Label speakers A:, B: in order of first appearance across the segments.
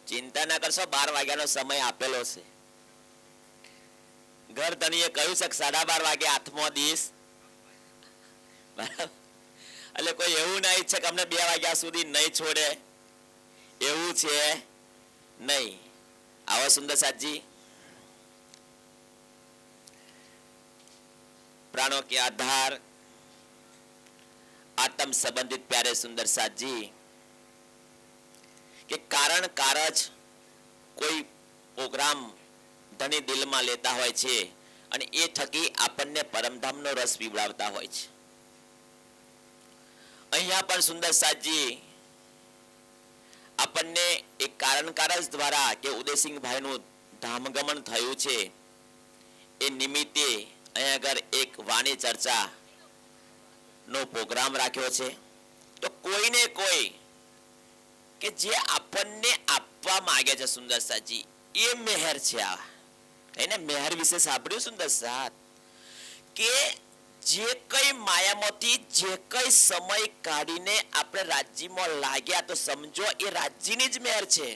A: ચિંતા ના કરશો, 12 વાગ્યાનો સમય આપેલો છે. ઘર ધણીએ કહ્યું છે કે 12:30 વાગે હાથમાં દીશ. બરાબર, એટલે કોઈ એવું ના ઈચ્છે કે અમને 2 વાગ્યા સુધી નહીં છોડે, એવું છે નહીં. આવો સુંદર સાજી, प्राणों के आधार आत्म संबंधित प्यारे सुंदर साथ जी के कारण कारज कोई प्रोग्राम धनी दिल में लेता होय छे અને એ થકી આપણને પરમધામનો રસ પીવડાવતા હોય છે. અહીંયા પણ સુંદર સાજી આપણને એક કારણ કારજ દ્વારા કે ઉદયસિંહભાઈનું ધામગમન થયું છે એ નિમિત્તે અહીંયા આગળ એક વાણી ચર્ચા નો પ્રોગ્રામ રાખ્યો છે. તો કોઈને કોઈ કે જે આપણને આપવા માંગે છે સુંદર સાજી, એ મહેર છે. આ એને મહેર વિશે સાંભળ્યું સુંદર સાથ કે જે કઈ માયામાંથી જે કઈ સમય કાઢીને આપણે રાજ્યમાં લાગ્યા તો સમજો એ રાજ્યની જ મહેર છે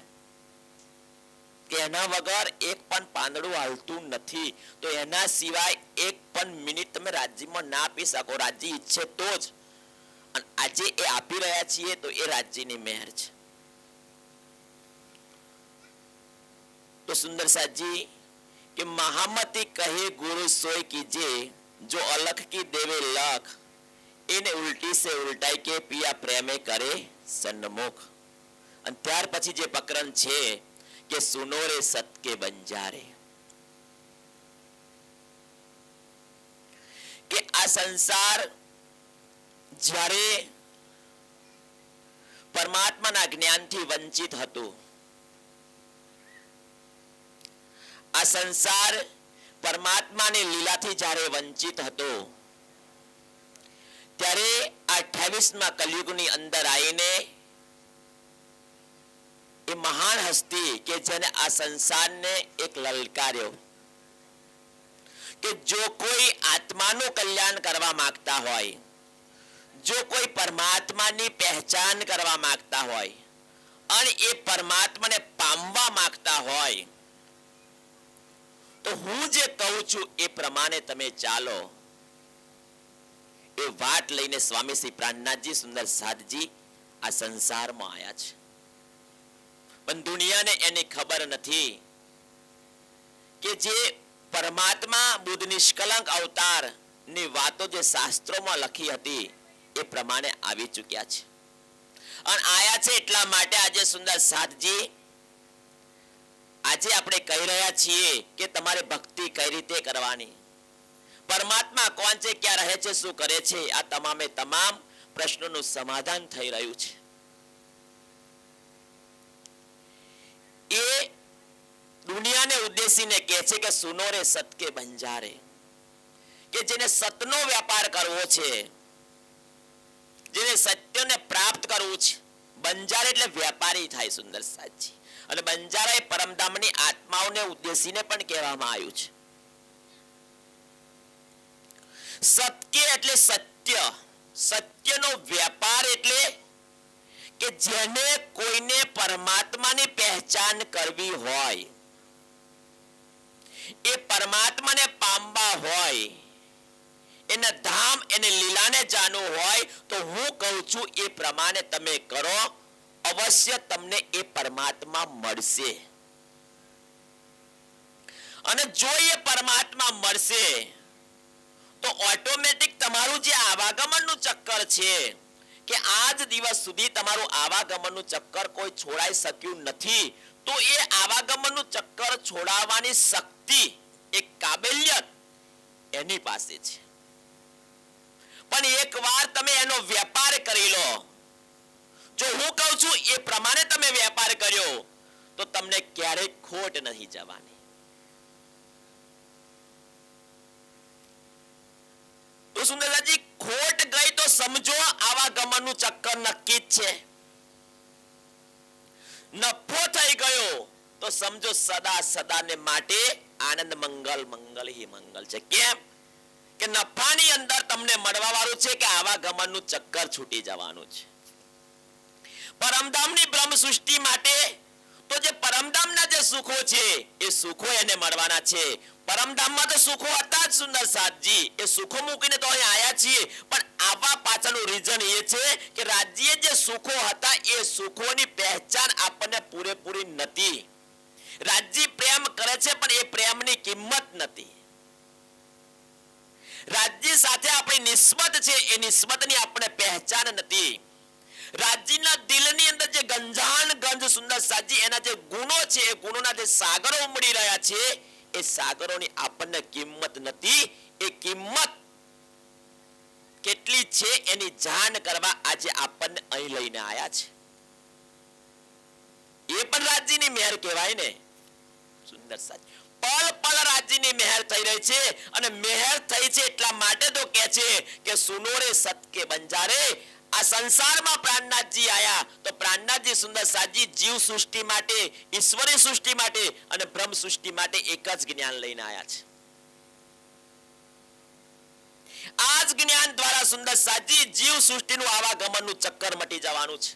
A: કે એના વગર એક પણ પાંદડું હાલતું નથી. તો એના સિવાય એક પણ મિનિટ તમે રાજ્યમાં ના આપી શકો. રાજ્ય ઈચ્છે તો જ. અને આજે એ આપી રહ્યા છીએ તો એ રાજ્યની મહેર છે. તો સુંદર સાજી કે महामती कहे गुरु सोय कीजे जो अलख की देवे लख એને ઉલટી સે ઉલટાઈ કે પિયા પ્રેમે કરે સન્મુખ. અને ત્યાર પછી જે પ્રકરણ છે કે સુનો રે સત કે બંજારે, કે આ સંસાર જ્યારે પરમાત્માના જ્ઞાનથી વંચિત હતું, આ સંસાર પરમાત્માની લીલાથી જ્યારે વંચિત હતો, ત્યારે આ 28મા કલયુગની અંદર આવીને એ મહાન હસ્તી કે જેને આ સંસારને એક લલકાર્યો કે જો કોઈ આત્માનું કલ્યાણ કરવા માંગતા હોય, જો કોઈ પરમાત્માની પહેચાન કરવા માંગતા હોય અને એ પરમાત્માને પામવા માંગતા હોય તો હું જે કહું છું એ પ્રમાણે તમે ચાલો. એ વાત લઈને સ્વામી શ્રી પ્રાણનાથજી સુંદર સાધજી આ સંસારમાં આવ્યા છે. પણ દુનિયાને એની ખબર નથી કે જે પરમાત્મા બુદ્ધ નિષ્કલંક અવતાર ની વાતો જે શાસ્ત્રોમાં લખી હતી એ પ્રમાણે આવી ચૂક્યા છે. અને આયા છે એટલા માટે આજે સુંદર સાધજી આજે આપણે કહી રહ્યા છીએ કે તમારે ભક્તિ કઈ રીતે કરવાની, પરમાત્મા કોણ છે, ક્યાં રહે છે, શું કરે છે, આ તમામે તમામ પ્રશ્નોનું સમાધાન થઈ રહ્યું છે. એ દુનિયાને ઉદ્દેશીને કહે છે કે સુનો રે સત કે બંજારે, કે જેને સતનો વ્યાપાર કરવો છે, જેને સત્યને પ્રાપ્ત કરવું છે. બંજાર એટલે વેપારી થાય સુંદર સાજી. અને બંજારા એ પરમધામની આત્માઓને ઉદ્દેશીને પણ કહેવામાં આવ્યું છે. સત્ય એટલે સત્ય, સત્યનો વ્યાપાર એટલે કે જેને કોઈને પરમાત્માની પહેચાન કરવી હોય, એ પરમાત્માને પામવા હોય, એને ધામ એને લીલાને જાણવું હોય તો હું કહું છું એ પ્રમાણે તમે કરો, અવશ્ય તમને એ પરમાત્મા મળશે. અને જો એ પરમાત્મા મળશે તો ઓટોમેટિક તમારું જે આવાગમનનું ચક્કર છે કે આજ દિવસ સુધી તમારું આવાગમનનું ચક્કર કોઈ છોડાઈ શક્યું નથી, તો એ આવાગમનનું ચક્કર છોડાવવાની શક્તિ, એક કાબેલિયત એની પાસે છે. પણ એકવાર તમે એનો વેપાર કરી લો, જો હું કહું છું એ પ્રમાણે તમે વેપાર કર્યો તો તમને ક્યારેય ખોટ નહીં જવાની. તો સુંદરજી ખોટ ગઈ તો સમજો આવાગમનનું ચક્કર નક્કી જ છે. નફો થઈ ગયો તો સમજો સદા સદાને માટે આનંદ મંગલ મંગલ હી મંગલ છે. કેમ કે નફાની અંદર તમને મળવા વાળું છે કે આવાગમનનું ચક્કર છૂટી જવાનું છે. પરમધામની બ્રહ્મ સૃષ્ટિ માટે તો જે પરમધામના જે સુખો છે એ સુખો એને મળવાના છે. પરમધામમાં તો સુખો હતા જ સુંદર સાધજી, એ સુખો મૂકીને તો અહીં આયા છીએ, પણ આવા પાછળનું રીઝન એ છે કે રાજ્ય જે સુખો હતા એ સુખોની પહેચાન આપણને પૂરેપૂરી નથી. રાજ્ય પ્રેમ કરે છે પણ એ પ્રેમની કિંમત નથી. રાજ્ય સાથે આપણી નિસ્બત છે એ નિસ્બતની આપણને પહેચાન નથી. રાજ્યના દિલની અંદર જે ગંજાન ગંજ સુંદર સાજી એના જે ગુણો છે એ ગુણોના જે સાગરો ઉમડી રહ્યા છે એ સાગરોની આપણને કિંમત નથી. એ કિંમત કેટલી છે એની જાણ કરવા આજે આપણને અહીં લઈને આયા છે. એ પણ રાજ્યની મહેર કહેવાય ને સુંદર સાજી. પલ પલ રાજ્યની મહેર થઈ રહી છે અને મહેર થઈ છે એટલા માટે તો કહે છે કે સુનો રે સત કે બંજારે. આ સંસારમાં પ્રાણનાથજી આયા તો પ્રાણનાથજી સુંદર સાજી જીવ સૃષ્ટિ માટે, ઈશ્વરી સૃષ્ટિ માટે અને બ્રહ્મ સૃષ્ટિ માટે એક જ જ્ઞાન લઈને આયા છે. આ જ જ્ઞાન દ્વારા સુંદર સાજી જીવ સૃષ્ટિનું આવાગમનનું ચક્કર મટી જવાનું છે.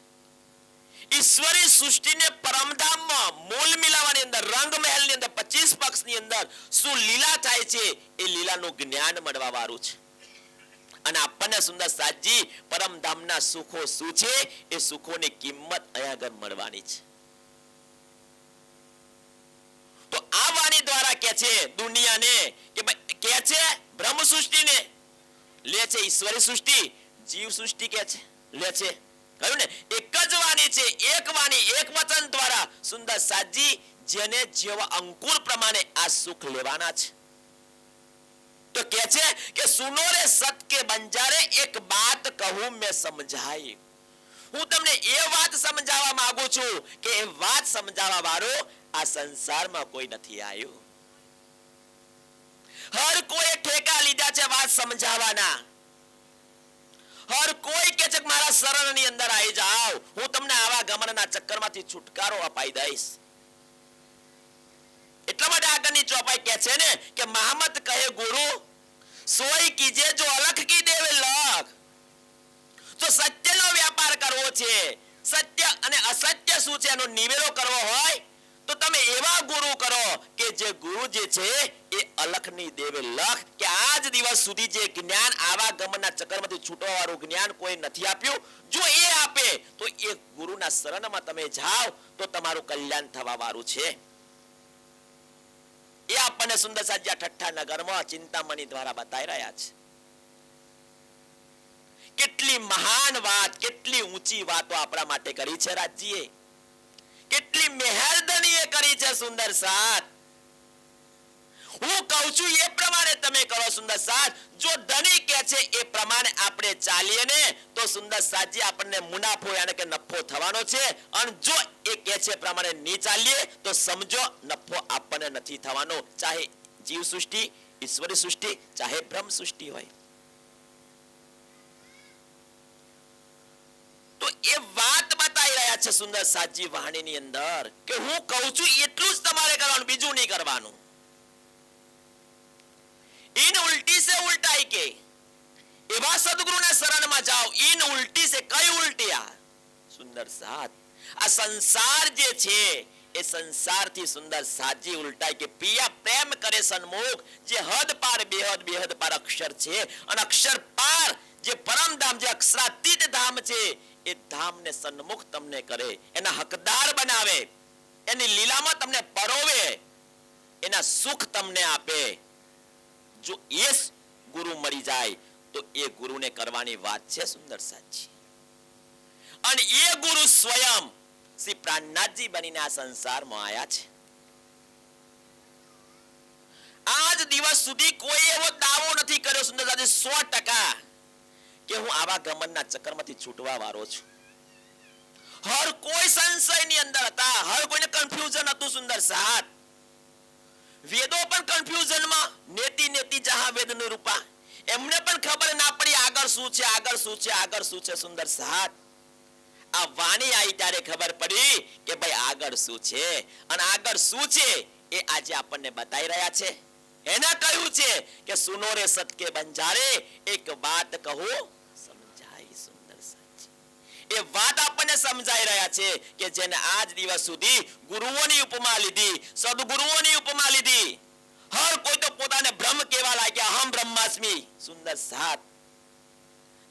A: ઈશ્વરી સૃષ્ટિને પરમધામમાં મૂળ મિલાવાની અંદર, રંગ મહેલની અંદર, 25 પક્ષની અંદર શું લીલા થાય છે એ લીલાનું જ્ઞાન મળવા વાળું છે. અને આપણને સુંદર સાજી પરમધામના સુખો શું છે એ સુખોની કિંમત અહીંયા આગળ મળવાની છે. તો આ વાણી દ્વારા કહે છે દુનિયાને કે ભાઈ કહે છે બ્રહ્મ સૃષ્ટિને લે છે, ઈશ્વરી સૃષ્ટિ, જીવ સૃષ્ટિ કહે છે લે છે. કહ્યું ને એક જ વાણી છે, એક વાણી, એક વચન દ્વારા સુંદર સાજી જેને જેવા અંકુર પ્રમાણે આ સુખ લેવાના છે. તો કહે છે કે સુનો રે સત કે બંજારે એક બાત કહું મેં સમજાય. હું તમને એ વાત સમજાવવા માંગુ છું કે એ વાત સમજાવવા વાળો આ સંસારમાં કોઈ નથી આવ્યું. હર કોઈ ઠેકા લીધા છે વાત સમજાવવાના. હર કોઈ કે છે મારા શરણની અંદર આવી જાઓ, હું તમને આવા ગમનના ચક્કરમાંથી છુટકારો અપાઈ દઈશ. એટલા માટે આગળની ચોપાઈ કહે છે ને કે મહામત કહે ગુરુ સોય કીજે જો અલખ કી દેવે લખ. તો સત્યનો વ્યાપાર કરવો છે, સત્ય અને અસત્ય શું છે એનો નિવેડો કરવો હોય તો તમે એવા ગુરુ કરો કે જે ગુરુ જે છે એ અલખની દેવે લખ, કે આજ દિવસ સુધી જે જ્ઞાન આવાગમનના ચક્કરમાંથી છૂટવા વાળું જ્ઞાન કોઈ નથી આપ્યું. જો એ આપે તો એ ગુરુના શરણમાં તમે જાઓ તો તમારું કલ્યાણ થવા વાળું છે. એ આપણને સુંદર સાજ્યા ઠઠ્ઠા નગરમાં ચિંતામણી દ્વારા બતાવી રહ્યા છે. કેટલી મહાન વાત, કેટલી ઊંચી વાતો આપણા માટે કરી છે રાજ્યએ, કેટલી મહેરબાનીએ કરી છે સુંદર સાત. હું કહું છું એ પ્રમાણે તમે કરો સુંદર સાત. જો ધણી કહે છે એ પ્રમાણે આપણે ચાલીએ ને તો સુંદર સાતજી આપણને મુનાફો યાને કે નફો થવાનો છે. અને જો એ કહે છે પ્રમાણે નહીં ચાલીએ તો સમજો નફો આપણને નથી થવાનો, ચાહે જીવ સૃષ્ટિ, ઈશ્વરી સૃષ્ટિ, ચાહે બ્રહ્મ સૃષ્ટિ હોય. તો એ વાત બતાવી રહ્યા છે સુંદર સાતજી વાણીની અંદર કે હું કહું છું એટલું જ તમારે કરવાનું, બીજું નહીં કરવાનું. इन उल्टी से उल्टाई के एवा सदगुरुना शरणમાં જાઓ. इन उल्टी से कई उल्टिया સુંદર સાત. આ સંસાર જે છે એ સંસારથી સુંદર સાજી ઉલટાઈ કે પિયા પ્રેમ કરે સન્મુખ. જે હદ પાર બેહદ, બેહદ પાર અક્ષર છે અને અક્ષર પાર જે પરમધામ, જે અક્ષરાતીત ધામ છે એ ધામને સન્મુખ તમને કરે, એના હકદાર બનાવે, એની લીલામાં તમને પરોવે, એના સુખ તમને આપે. જો એ ગુરુ મળી જાય તો એ ગુરુને કરવાની વાત છે સુંદર સાજી. અને એ ગુરુ સ્વયં શ્રી પ્રાણનાથજી બનીને આ સંસારમાં આયા છે. આજ દિવસ સુધી કોઈ એવો દાવો નથી કર્યો સુંદર સાજી 100% કે હું આવા ગમનના ચક્કરમાંથી છૂટવા વાળો છું. હર કોઈ સંશયની અંદર હતા, હર કોઈને કન્ફ્યુઝન હતું સુંદર સાત. વેદો પણ કન્ફ્યુઝનમાં, નેતિ નેતિ જહાં વેદ નિરૂપા, એમને પણ ખબર ના પડી આગળ શું છે, આગળ શું છે, આગળ શું છે સુંદર સાત. આ વાણી આવી ત્યારે ખબર પડી કે ભાઈ આગળ શું છે અને આગળ શું છે એ આજે આપણને બતાવી રહ્યા છે. એને કહ્યું છે કે સુનો રે સત કે બંજારે એક વાત કહું સમજાય સુંદર સાચી. એ વાત આપણને સમજાઈ રહ્યા છે કે જેને આજ દિવસ સુધી ગુરુઓની ઉપમા લીધી, સદગુરુઓની ઉપમા લીધી, હર કોઈ તો પોતાને બ્રહ્મ કહેવા લાગ્યા, હમ બ્રહ્માસ્મિ. સુંદર સાત,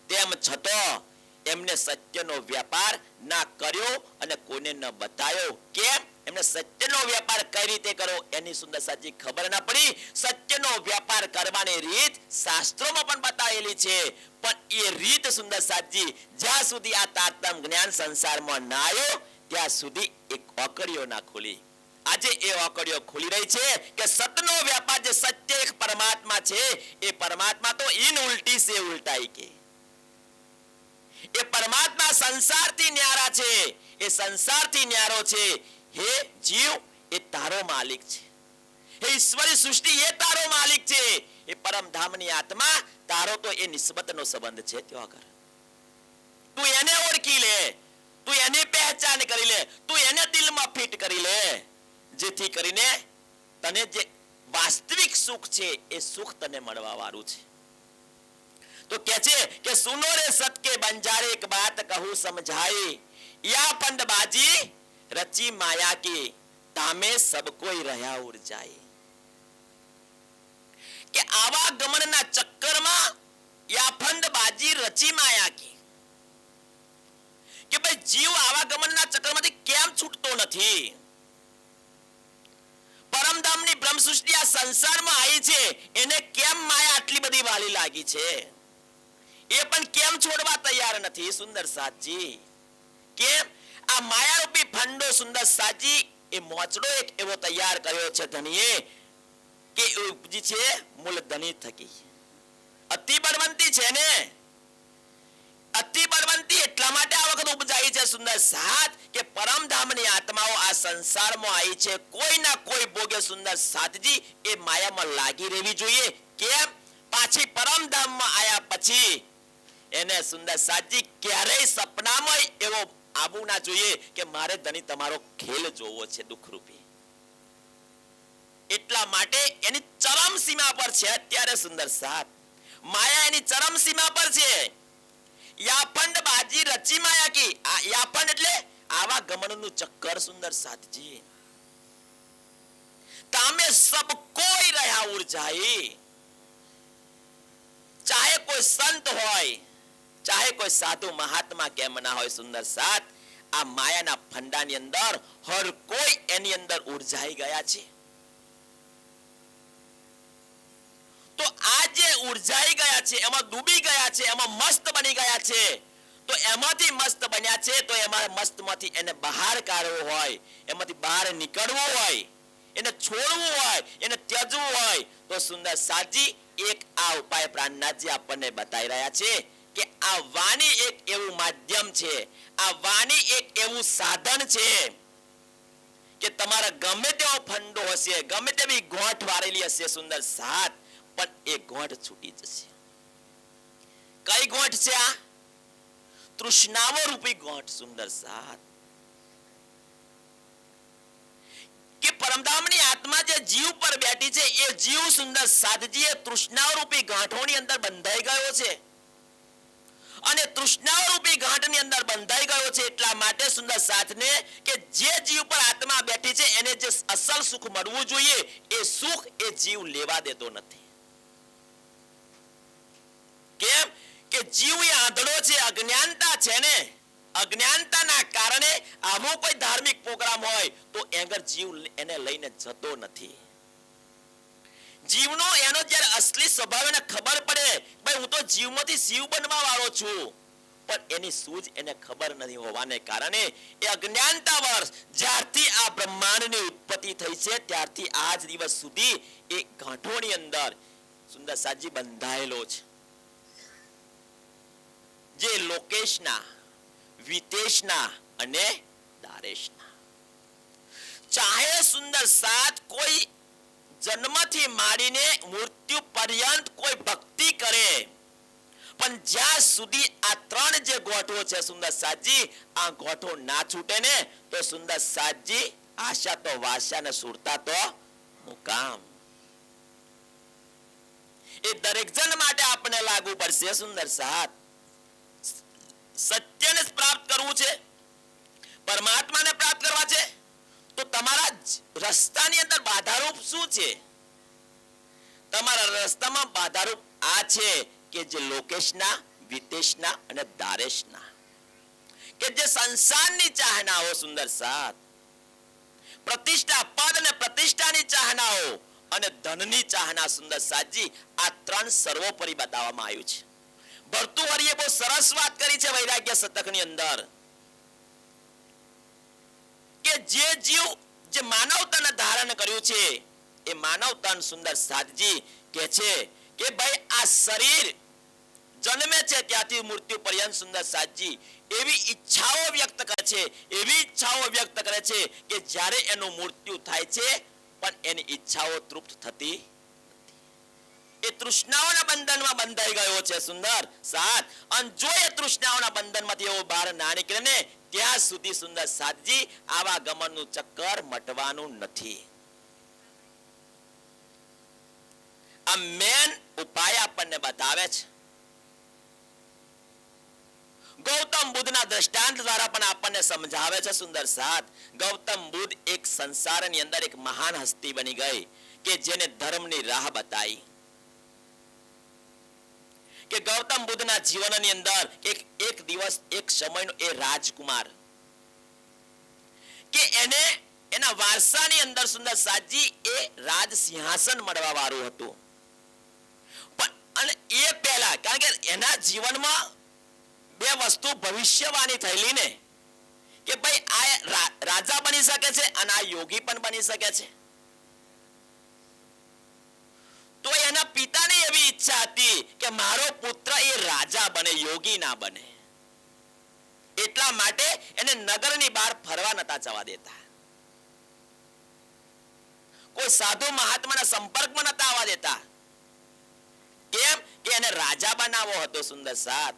A: તેમ છતાં એમને સત્યનો વ્યાપાર ના કર્યો અને કોઈને ન બતાવ્યો. કેમ? એમને સત્યનો વ્યાપાર કઈ રીતે કરો એની સુંદર સાચી ખબર ના પડી. સત્યનો વ્યાપાર કરવાની રીત શાસ્ત્રોમાં પણ બતાવેલી છે, પણ એ રીત સુંદર સાચી જ્યાં સુધી આ તારતમ જ્ઞાન સંસારમાં ના આવ્યો ત્યાં સુધી એક ઓકળીઓ ના ખોલી. આજે એ ઓકળીઓ ખુલી રહી છે કે સતનો વ્યાપાર, જે સત્ય એક પરમાત્મા છે, એ પરમાત્મા તો ઇન ઉલટી સે ઉલટાઈ કે એ પરમાત્મા સંસારથી ન્યારા છે, એ સંસારથી ન્યારો છે. હે જીવ, એ તારો માલિક છે. હે ઈશ્વરી સૃષ્ટિ, એ તારો માલિક છે. એ પરમધામની આત્મા તારો તો એ નિસ્બતનો સંબંધ છે. ત્યાં આગળ તું એને ઓળખી લે, તું એની પહેચાન કરી લે, તું એને દિલમાં ફિટ કરી લે, જેથી કરીને તને જે વાસ્તવિક સુખ છે એ સુખ તને મળવા વાળું છે. તો કે છે કે સુનો રે સત के बंजारे एक बात कहूं समझाए, या फंडबाजी रची माया की तामे सब कोई રહ્યા ઉડ જાય. કે આવા ગમનના ચક્કરમાં યા ફંડબાજી રચી માયા કી, કે ભાઈ જીવ આવા ગમનના ચક્કરમાંથી કેમ છૂટતો નથી? પરમધામની બ્રહ્મ સૃષ્ટિ આ સંસારમાં આવી છે, એને કેમ માયા આટલી બધી વાલી લાગી છે? એ પણ કેમ છોડવા તૈયાર નથી? સુંદર સાજી, કેમ? આ માયારૂપી ફંડો સુંદર સાજી એ મોચડો એક એવો તૈયાર કર્યો છે ધણીએ કે ઉપજી છે મૂળ ધણી થકી. અતિ બળવંતી છે ને, અતિ બળવંતી એટલા માટે આ વખત ઉપજાઈ છે સુંદર સાત કે પરમધામની આત્માઓ આ સંસારમાં આવી છે, કોઈ ના કોઈ ભોગે સુંદર સાતજી એ માયામાં લાગી રહેવી જોઈએ. કેમ? પાછી પરમધામમાં આયા પછી એને સુંદર સાતજી ક્યારેય સપનામાં એવો આવું ના જોઈએ કે મારે ધણી તમારો ખેલ જોવો છે દુઃખરૂપી. એટલા માટે એની ચરમ સીમા પર છે અત્યારે સુંદર સાત. માયા એની ચરમ સીમા પર છે. યાફંડ બાજી રચી માયા કી, યાફંડ એટલે આવા ગમનનું ચક્કર સુંદર સાતજી. તામે સબ કોઈ રહ્યા ઉડ જાય, ચાહે કોઈ સંત હોય, ચાહે કોઈ સાધુ મહાત્મા કેમ ના હોય સુંદર સાત, આ માયાના ફંડાની અંદર હર કોઈ એની અંદર ઉર્જાઈ ગયા છે. તો આ જે ઉર્જાઈ ગયા છે, એમાં ડૂબી ગયા છે, એમાં મસ્ત બની ગયા છે, તો એમાંથી મસ્ત બન્યા છે, તો એમાં મસ્તમાંથી એને બહાર કાઢવો હોય, એમાંથી બહાર નીકળવું હોય, એને છોડવું હોય, એને ત્યજવું હોય, તો સુંદર સાજી એક આ ઉપાય પ્રાણનાથજી આપણને બતાવી રહ્યા છે કે આ વાણી એક એવું માધ્યમ છે, આ વાણી એક એવું સાધન છે કે તમારા ગમે તેવો ફંડો હશે, ગમે તેવી ગોઠ વાળેલી હશે સુંદર સાત, પણ એ ગોઠ છૂટી જશે. કઈ ગોઠ છે આ? તૃષ્ણાવો રૂપી ગોઠ સુંદર સાત. કે પરમધામની આત્મા જે જીવ પર બેઠી છે, એ જીવ સુંદર સાતજી એ તૃષ્ણાઓ રૂપી ગાંઠોની અંદર બંધાઈ ગયો છે, અને તૃષ્ણાઓ રૂપી ગાંઠની અંદર બંધાઈ ગયો છે. એટલા માટે સુંદર સાતને કે જે જીવ પર આત્મા બેઠી છે એને જે અસલ સુખ મળવું જોઈએ એ સુખ એ જીવ લેવા દેતો નથી. કેમ? કે જીવ એ આંધળો છે, અજ્ઞાનતા છે ને, અજ્ઞાનતાના કારણે આવો કોઈ ધાર્મિક પ્રોગ્રામ હોય તો એગર જીવ એને લઈને જતો નથી. જીવનો એનો જ્યારે અસલી સ્વભાવ એને ખબર પડે, ભાઈ હું તો જીવમાંથી શિવ બનવા વાળો છું, પણ એની સૂઝ એને ખબર નથી હોવાને કારણે એ અજ્ઞાનતા વર્ષ જ્યારથી આ બ્રહ્માંડની ઉત્પત્તિ થઈ છે ત્યારથી આજ દિવસ સુધી એ ગાંઠોની અંદર સુંદર સાજી બંધાયેલો છે. જે લોકેશના, વિદેશના અને દારેશના, ચાહે સુંદર સાત કોઈ જન્મથી માંડીને મૃત્યુ પર્યંત કોઈ ભક્તિ કરે, પણ જ્યાં સુધી આ ત્રણ જે ગોઠો છે સુંદર સાતજી, આ ગોઠો ના છૂટે ને તો સુંદર સાતજી આશા તો વાશા ને સુરતા તો મુકામ. એ દરેક જણ માટે આપણે લાગુ પડશે સુંદર સાત. સત્યને પ્રાપ્ત કરવું છે, પરમાત્માને પ્રાપ્ત કરવા છે, તો તમારા રસ્તાની અંદર બાધારૂપ શું છે? તમારા રસ્તામાં બાધારૂપ આ છે કે જે લોકેશના, વિદેશના અને દારેશના, કે જે સંસારની ચાહનાઓ સુંદર સાથ, પ્રતિષ્ઠા, પદ અને પ્રતિષ્ઠાની ચાહનાઓ અને ધનની ચાહના સુંદર સાજી, આ ત્રણ સર્વોપરી બતાવવામાં આવ્યું છે. ભર્તૃહરિએ બહુ સરસ વાત કરી છે વૈરાગ્ય શતકની અંદર કે જે જીવ જે માનવ તન ધારણ કર્યું છે એ માનવ તન સુંદર સાધજી કે છે કે ભાઈ આ શરીર જન્મે છે ત્યાંથી મૃત્યુ પર્યંત સુંદર સાધજી એવી ઈચ્છાઓ વ્યક્ત કરે છે, એવી ઈચ્છાઓ વ્યક્ત કરે છે કે જ્યારે એનું મૃત્યુ થાય છે પણ એની ઈચ્છાઓ તૃપ્ત થતી, એ તૃષ્ણાઓના બંધનમાં બંધાઈ ગયો છે સુંદર સાથ. અને જો એ તૃષ્ણાઓના બંધનમાંથી એવો બહાર ના નીકળે ને ત્યાં સુધી સુંદર સાધજી આવા ગમનનું ચક્કર મટવાનું નથી. આ મેન ઉપાય આપણને બતાવે છે. ગૌતમ બુદ્ધના દ્રષ્ટાંત દ્વારા પણ આપણને સમજાવે છે સુંદર સાથ. ગૌતમ બુદ્ધ એક સંસારની અંદર એક મહાન હસ્તી બની ગઈ કે જેને ધર્મની રાહ બતાવી. કે ગૌતમ બુદ્ધના જીવનની અંદર એક દિવસ એક સમયનો એ રાજકુમાર કે એને એના વારસાની અંદર સુંદર સાજી એ રાજ સિંહાસન મળવા વાળું હતું. પણ અને એ પહેલા કારણ કે એના જીવનમાં બે વસ્તુ ભવિષ્યવાણી થયેલી ને કે ભાઈ આ રાજા બની શકે છે અને આ યોગી પણ બની શકે છે. તો એના પિતાની એવી ઈચ્છા હતી કે મારો પુત્ર એ રાજા બને, યોગી ના બને. એટલા માટે એને નગરની બહાર ફરવા નતા જવા દેતા, કોઈ સાધુ મહાત્માના સંપર્કમાં નતા આવવા દેતા. કેમ કે એને રાજા બનાવવો હતો સુંદર સાથ.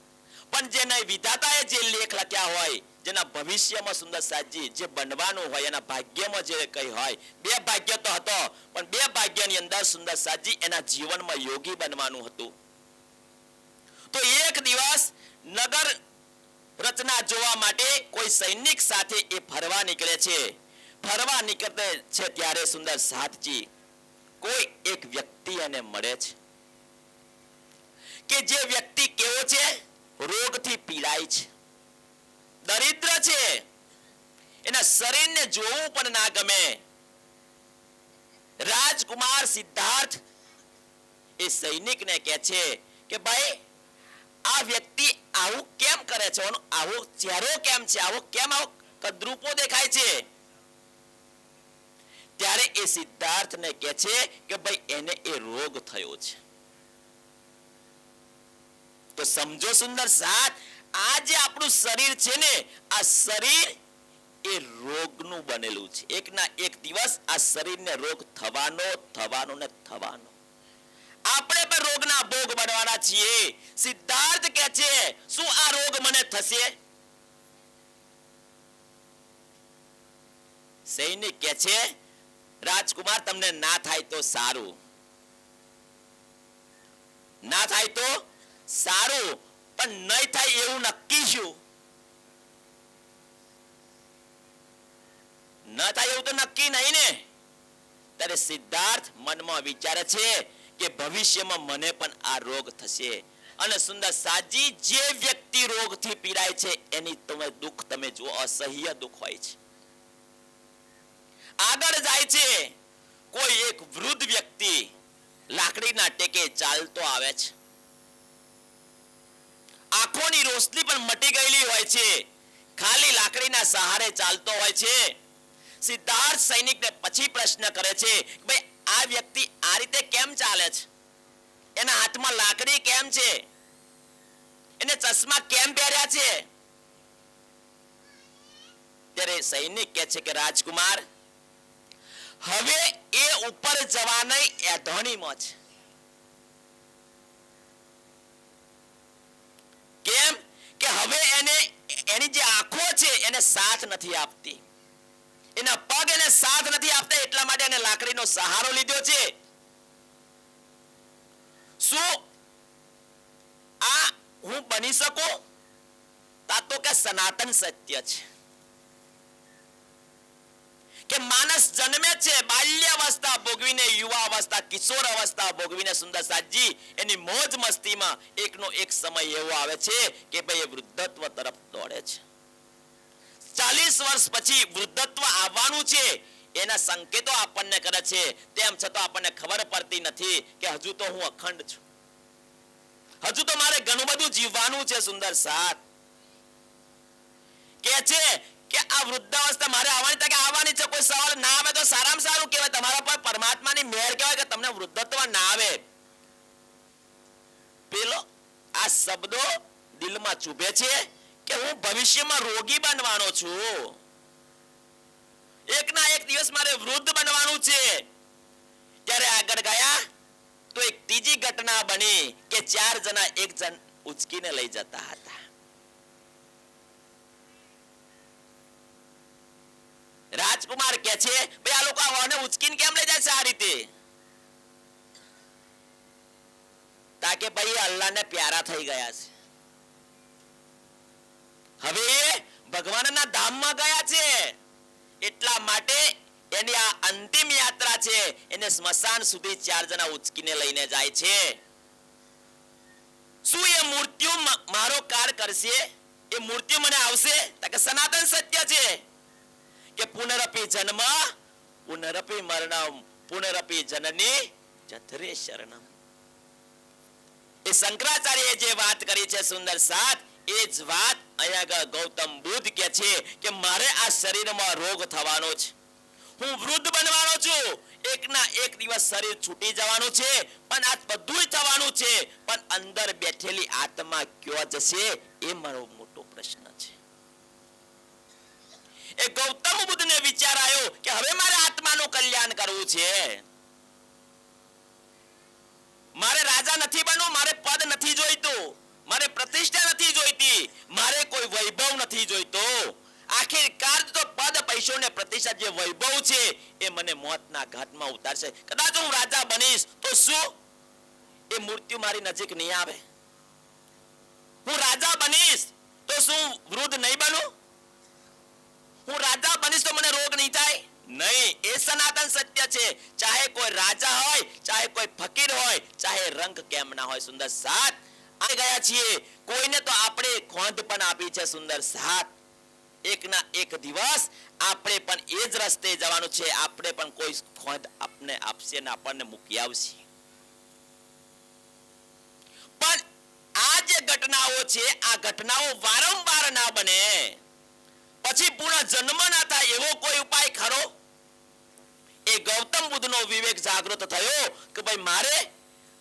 A: પણ જેને વિધાતાએ જે લેખ લખ્યા હોય, જેના ભવિષ્યમાં સુંદર સાજી જે બનવાનું હોય, એના ભાગ્યમાં જે કઈ હોય, બે ભાગ્ય તો હતો પણ બે ભાગ્યની અંદર સુંદર સાજી એના જીવનમાં યોગી બનવાનું હતું. તો એક દિવસ નગર રચના જોવા માટે કોઈ સૈનિક સાથે એ ફરવા નીકળે છે. ફરવા નીકળે છે ત્યારે સુંદર સાથજી કોઈ એક વ્યક્તિ એને મળે છે કે જે વ્યક્તિ કેવો છે? રોગથી પીડાય છે, દરિદ્ર છે, એના શરીરને જોવું પણ ના ગમે. રાજકુમાર સિદ્ધાર્થ એ સૈનિકને કહે છે કે ભાઈ આ વ્યક્તિ આવું કેમ કરે છે, આવો ચહેરો કેમ છે, આવો કદરૂપો દેખાય છે? ત્યારે એ સિદ્ધાર્થને કહે છે કે ભાઈ એને એ રોગ થયો છે. તો સમજો સુંદર સાથ, આ જે આપણું શરીર છે ને, આ શરીર એ રોગનું બનેલું છે. એક ના એક દિવસ આ શરીરને રોગ થવાનો ને થવાનો. આપણે પણ રોગના ભોગ બનવાના છીએ. સિદ્ધાર્થ કહે છે શું આ રોગ મને થશે? સૈનિક કહે છે રાજકુમાર તમને ના થાય તો સારું, ના થાય તો સારું, પણ નહીં થાય એવું નક્કી શું? ન થાય એવું તો નક્કી નહીં ને. ત્યારે સિદ્ધાર્થ મનમાં વિચારે છે કે ભવિષ્યમાં મને પણ આ રોગ થશે. અને સુંદર સાજી જે વ્યક્તિ રોગથી પીડાય છે એની તમે દુઃખ તમે જુઓ, અસહ્ય દુઃખ હોય છે. આગળ જાય છે, કોઈ એક વૃદ્ધ વ્યક્તિ લાકડીના ટેકે ચાલતો આવે છે. આંખોની રોશની પણ મટી ગયેલી હોય છે, ખાલી લાકડીના સહારે ચાલતો હોય છે. સિદ્ધાર્થ સૈનિકને પછી પ્રશ્ન કરે છે ભાઈ આ વ્યક્તિ આ રીતે કેમ ચાલે છે? એના હાથમાં લાકડી કેમ છે? એને ચશ્મા કેમ પહેર્યા છે? ત્યારે સૈનિક કહે છે કે રાજકુમાર હવે એ ઉપર જવાની એધોણીમાં છે. કેમ કે હવે એની જે આંખો છે એને સાથ નથી આપતી, એના પગ એને સાથ નથી આપતા, એટલા માટે એને લાકડીનો સહારો લીધો છે. શું આ હું બની શકું? તા તો કે સનાતન સત્ય છે કે માણસ જન્મે છે, બાલ્યાવસ્થા ભોગવીને, યુવાવસ્થા, કિશોર અવસ્થા ભોગવીને સુંદર સાજી એની મોજ મસ્તીમાં એકનો એક સમય એવો આવે છે કે ભાઈ એ વૃદ્ધત્વ તરફ દોડે છે. 40 વર્ષ પછી વૃદ્ધત્વ આવવાનું છે એના સંકેતો આપણને કરે છે. તેમ છતાં આપણને ખબર પડતી નથી કે હજુ તો હું અખંડ છું, હજુ તો મારે ઘણું બધું જીવવાનું છે. સુંદર સાથ કે છે કે આ વૃદ્ધાવસ્થા મારે આવવાની તકે આવવાની છે. કોઈ સવાલ ના આવે તો સારામાં સારું કહેવાય, તમારા પર પરમાત્માની મહેર કહેવાય કે તમને વૃદ્ધત્વ ના આવે. પેલો આ શબ્દો દિલમાં ચૂભે છે કે હું ભવિષ્યમાં રોગી બનવાનો છું, એક ના એક દિવસ મારે વૃદ્ધ બનવાનું છે. ત્યારે આગળ ગયા તો એક ત્રીજી ઘટના બની કે 4 જણા એક જણ ઉચકીને લઈ જતા હતા. રાજકુમાર કે છે ભાઈ આ લોકો આને ઉચકીને કેમ લઈ જાય છે આ રીતે? તાકે ભાઈ અલ્લાહને પ્યારા થઈ ગયા છે, હવે ભગવાનના ધામમાં ગયા છે, એટલા માટે એની આ અંતિમ યાત્રા છે. એને સ્મશાન સુધી 4 જણા ઉચકીને લઈને જાય છે. શું એ મૃત્યુ મારો કાર કરશે? એ મૃત્યુ મને આવશે? કે સનાતન સત્ય છે કે પુનરપી જન્મ પુનરપી મરણમ પુનરપી જનની જઠરે શરણમ. એ શંકરાચાર્યએ જે વાત કરી છે સુંદર સાથ, એ જ વાત અહીંયા ગૌતમ બુદ્ધ કે છે કે મારે આ શરીરમાં રોગ થવાનો છે, હું વૃદ્ધ બનવાનો છું, એક ના એક દિવસ શરીર છૂટી જવાનું છે, પણ આ બધું થવાનું છે, પણ અંદર બેઠેલી આત્મા ક્યો જશે એ મારો મોટો પ્રશ્ન છે. એ ગૌતમ બુદ્ધને વિચાર આવ્યો કે હવે મારે આત્માનું કલ્યાણ કરવું છે, મારે રાજા નથી બનવું, મારે પદ નથી જોઈતું, મારે પ્રતિષ્ઠા નથી જોઈતી, મારે કોઈ વૈભવ નથી જોઈતો. આખિરકાર તો પદ, પૈસો ને પ્રતિષ્ઠા જે વૈભવ છે એ મને મોતના ઘાટમાં ઉતારશે. કદાચ હું રાજા બનીશ તો શું એ મૃત્યુ મારી નજીક નહીં આવે? હું રાજા બનીશ તો શું વૃદ્ધ નહીં બનું? હું રાજા બનીશ તો મને રોગ નહીં થાય? નહીં. એ સનાતન સત્ય છે. ચાહે કોઈ રાજા હોય, ચાહે કોઈ ફકીર હોય, ચાહે રંગ કેમ ના હોય. સુંદર સાથ આ ગયા છીએ, કોઈને તો આપણે ખોંધ પણ આપી છે. સુંદર સાથ એક ના એક દિવસ આપણે પણ એ જ રસ્તે જવાનું છે, આપણે પણ કોઈ ખોંધ આપને આપશે ને આપણને મૂકી આવશે. પણ આ જે ઘટનાઓ છે આ ઘટનાઓ વારંવાર ના બને, પછી પુનઃ જન્મ ના થાય એવો કોઈ ઉપાય ખરો? એ ગૌતમ બુદ્ધનો વિવેક જાગૃત થયો કે ભાઈ મારે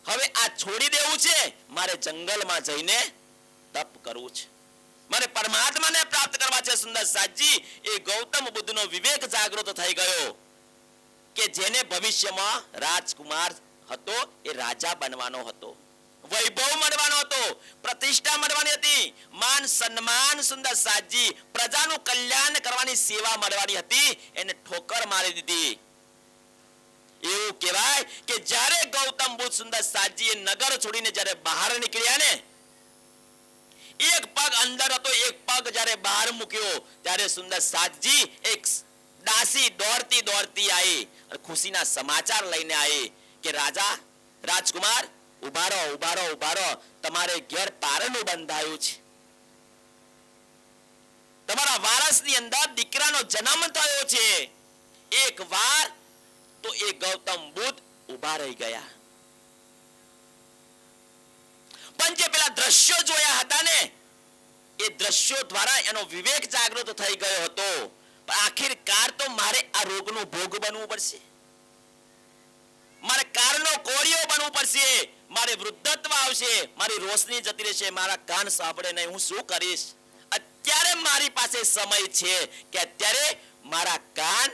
A: હવે આ છોડી દેવું છે, મારે જંગલમાં જઈને તપ કરવું છે, મારે પરમાત્માને પ્રાપ્ત કરવા છે. સુંદર સાજી એ ગૌતમ બુદ્ધનો વિવેક જાગૃત થઈ ગયો કે જેને ભવિષ્યમાં રાજકુમાર હતો એ રાજા બનવાનો હતો, વૈભવ મળવાનો હતો, પ્રતિષ્ઠા મળવાની હતી, માન સન્માન સુંદર સાજી પ્રજાનું કલ્યાણ કરવાની સેવા મળવાની હતી, એને ઠોકર મારી દીધી. એવું કહેવાય કે જ્યારે ગૌતમ બુદ્ધ સુંદર સાજી એ નગર છોડીને જ્યારે બહાર નીકળ્યા ને, એક પગ અંદર હતો, એક પગ જ્યારે બહાર મૂક્યો ત્યારે સુંદર સાજી એક દાસી દોડતી દોડતી આવી અને ખુશીના સમાચાર લઈને આવી કે રાજા, રાજકુમાર ઉભા રહો, ઉભા રહો, ઉભા રહો, તમારે ઘેર પારણું બંધાયું છે, તમારા વારસની અંદર દીકરાનો જન્મ થયો છે. એક વાર તો એ ગૌતમ બુદ્ધ ઉભા રહી ગયા, પણ જે પેલા દ્રશ્યો જોયા હતા ને એ દ્રશ્યો દ્વારા એનો વિવેક જાગૃત થઈ ગયો હતો. પણ આખિરકાર તો મારે આ રોગનો ભોગ બનવું પડશે, મારે કારનો કોળિયો બનવું પડશે, મારે વૃદ્ધત્વ આવશે, મારી રોશની જતી રહેશે, મારા કાન સાંભળે નહીં, હું શું કરીશ? અત્યારે મારી પાસે સમય છે કે અત્યારે મારા કાન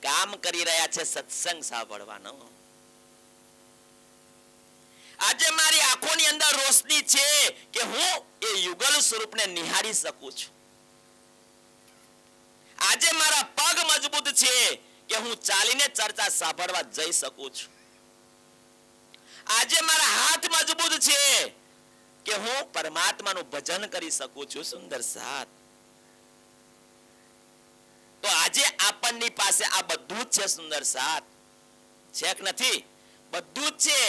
A: કામ કરી રહ્યા છે સત્સંગ સાંભળવાનો. આજે મારી આંખોની અંદર રોશની છે કે હું એ યુગલ સ્વરૂપને નિહાળી શકું છું. આજે મારા પગ મજબૂત છે કે હું ચાલીને ચર્ચા સાંભળવા જઈ શકું છું. આજે મારા હાથ મજબૂત છે કે હું પરમાત્માનું ભજન કરી શકું છું. સુંદર સાત. તો આજે આપણની પાસે આ બધું જ છે. સુંદર સાત છે કે નથી? બધું જ છે.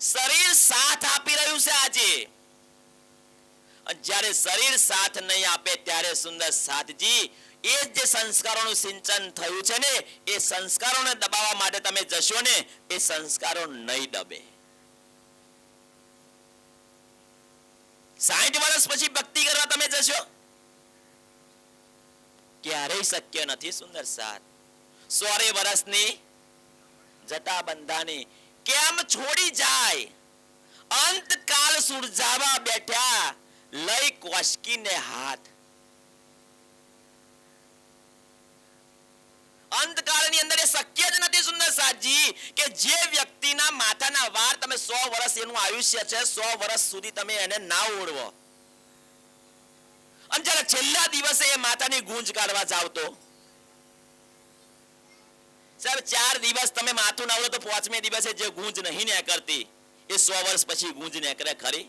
A: શરીર સાથ આપી રહ્યું છે આજે. જ્યારે શરીર સાથ નહીં આપે ત્યારે સુંદર સાતજી એ જે સંસ્કારોનું સિંચન થયું છે ને, એ સંસ્કારોને દબાવવા માટે તમે જશો ને, એ સંસ્કારો નહીં દબે. 60 વર્ષ પછી ભક્તિ કરવા તમે જશો, ક્યારેય શક્ય નથી. સુંદર સાત. 100 વર્ષની જટા બંધાની કેમ છોડી જાય? અંતકાલ સુરજાવા બેઠા લઈ કોશકીને હાથ. અંતકાળની અંદર એ શક્ય જ નથી. સુંદર સાતજી કે જે વ્યક્તિના માથાના વાર તમે 100 વર્ષ એનું આયુષ્ય છે, 100 વર્ષ સુધી તમે એને ના ઓળવો, અને જ્યારે છેલ્લા દિવસે એ માથાની ગૂંજ કાઢવા જાવ તો સાહેબ 4 દિવસ તમે માથું ના ઓળો તો 5મે દિવસે જે ગૂંજ નહીં નીકળતી એ 100 વર્ષ પછી ગૂંજ નીકળે ખરી?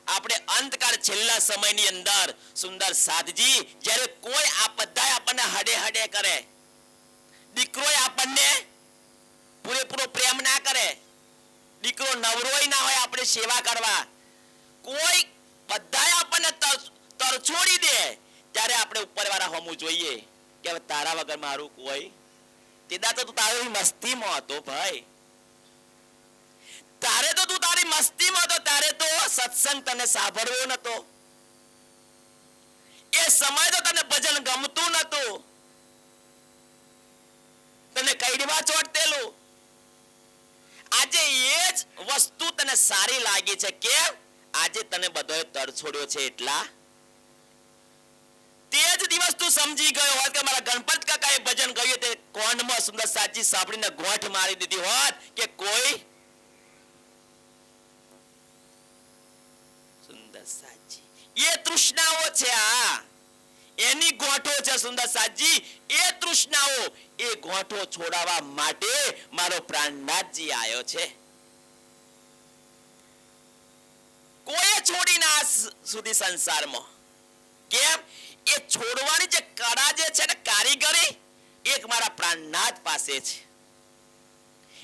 A: આપણે અંતકાળ છેલ્લા સમયની અંદર સુંદર સાતજી જ્યારે કોઈ આ બધા આપણને હડે હડે કરે, દીકરો આપણને પૂરેપૂરો પ્રેમ ના કરે, દીકરો નવરોય ના હોય આપણે સેવા કરવા, કોઈ બધા આપણને તરછોડી દે, ત્યારે આપણે ઉપરવાળા હોમું જોઈએ કે હવે તારા વગર મારું કોઈ. તેદા તો તું તારી મસ્તીમાં હતો ભાઈ, તારે તો તું તારી મસ્તીમાં હતો, તારે તો સત્સંગ તને સાંભળવો નતો, એ સમય તો તને ભજન ગમતું નતું, તને કઈડવા ચોટતેલું. આજે એ જ વસ્તુ તને સારી લાગી છે કે આજે તને બધોય તરછોડ્યો છે, એટલા તે જ દિવસ તું સમજી ગયો હોત કે મારા ગણપત કાકાએ ભજન ગાયું તે કોનમાં સુંદર સાતજી સાંભળીને ગોઠ મારી દીધી હોત કે કોઈ સુંદર સાતજી એ તૃષ્ણાઓ છે, આ એની ગોઠો છે. સુંદર સાતજી એ તૃષ્ણાઓ, એ ગોઠો છોડાવવા માટે મારો પ્રાણનાથજી આવ્યો છે. કોઈ છોડી ના સુધી સંસારમાં. કેમ? એ છોડવાની જે કળા જે છે ને, કારીગરી એક મારા પ્રાણનાથ પાસે છે.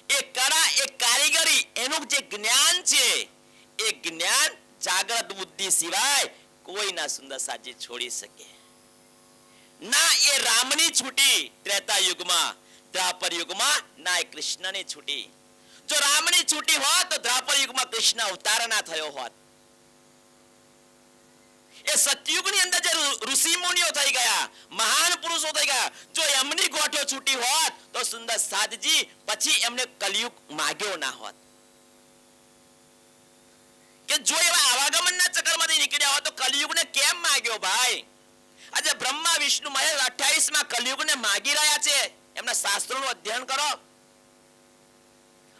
A: એ કળા, એ કારીગરી, એનું જે જ્ઞાન છે, એ જ્ઞાન જાગ્રત બુદ્ધિ સિવાય કોઈ ના સુંદર સાતજી છોડી શકે ના. એ રામની છૂટી ત્રેતા યુગમાં, દ્વાપર યુગમાં ના, એ કૃષ્ણની છૂટી. જો રામની છૂટી હોત તો દ્વાપર યુગમાં કૃષ્ણ અવતાર ના થયો હોત. એ સતયુગની અંદર જે ઋષિ મુનિઓ થઈ ગયા, મહાન પુરુષો થઈ ગયા, જો એમની ગોઠો છૂટી હોત તો સુંદર સાતજી પછી એમને કલયુગ માગ્યો ના હોત. કે જો એવા આવાગમનના ચક્કરમાંથી નીકળ્યા હોત તો કલયુગને કેમ માગ્યો ભાઈ? આજે બ્રહ્મા વિષ્ણુ મહેશ 28માં કલયુગને માગી રહ્યા છે. એમના શાસ્ત્રોનું અધ્યયન કરો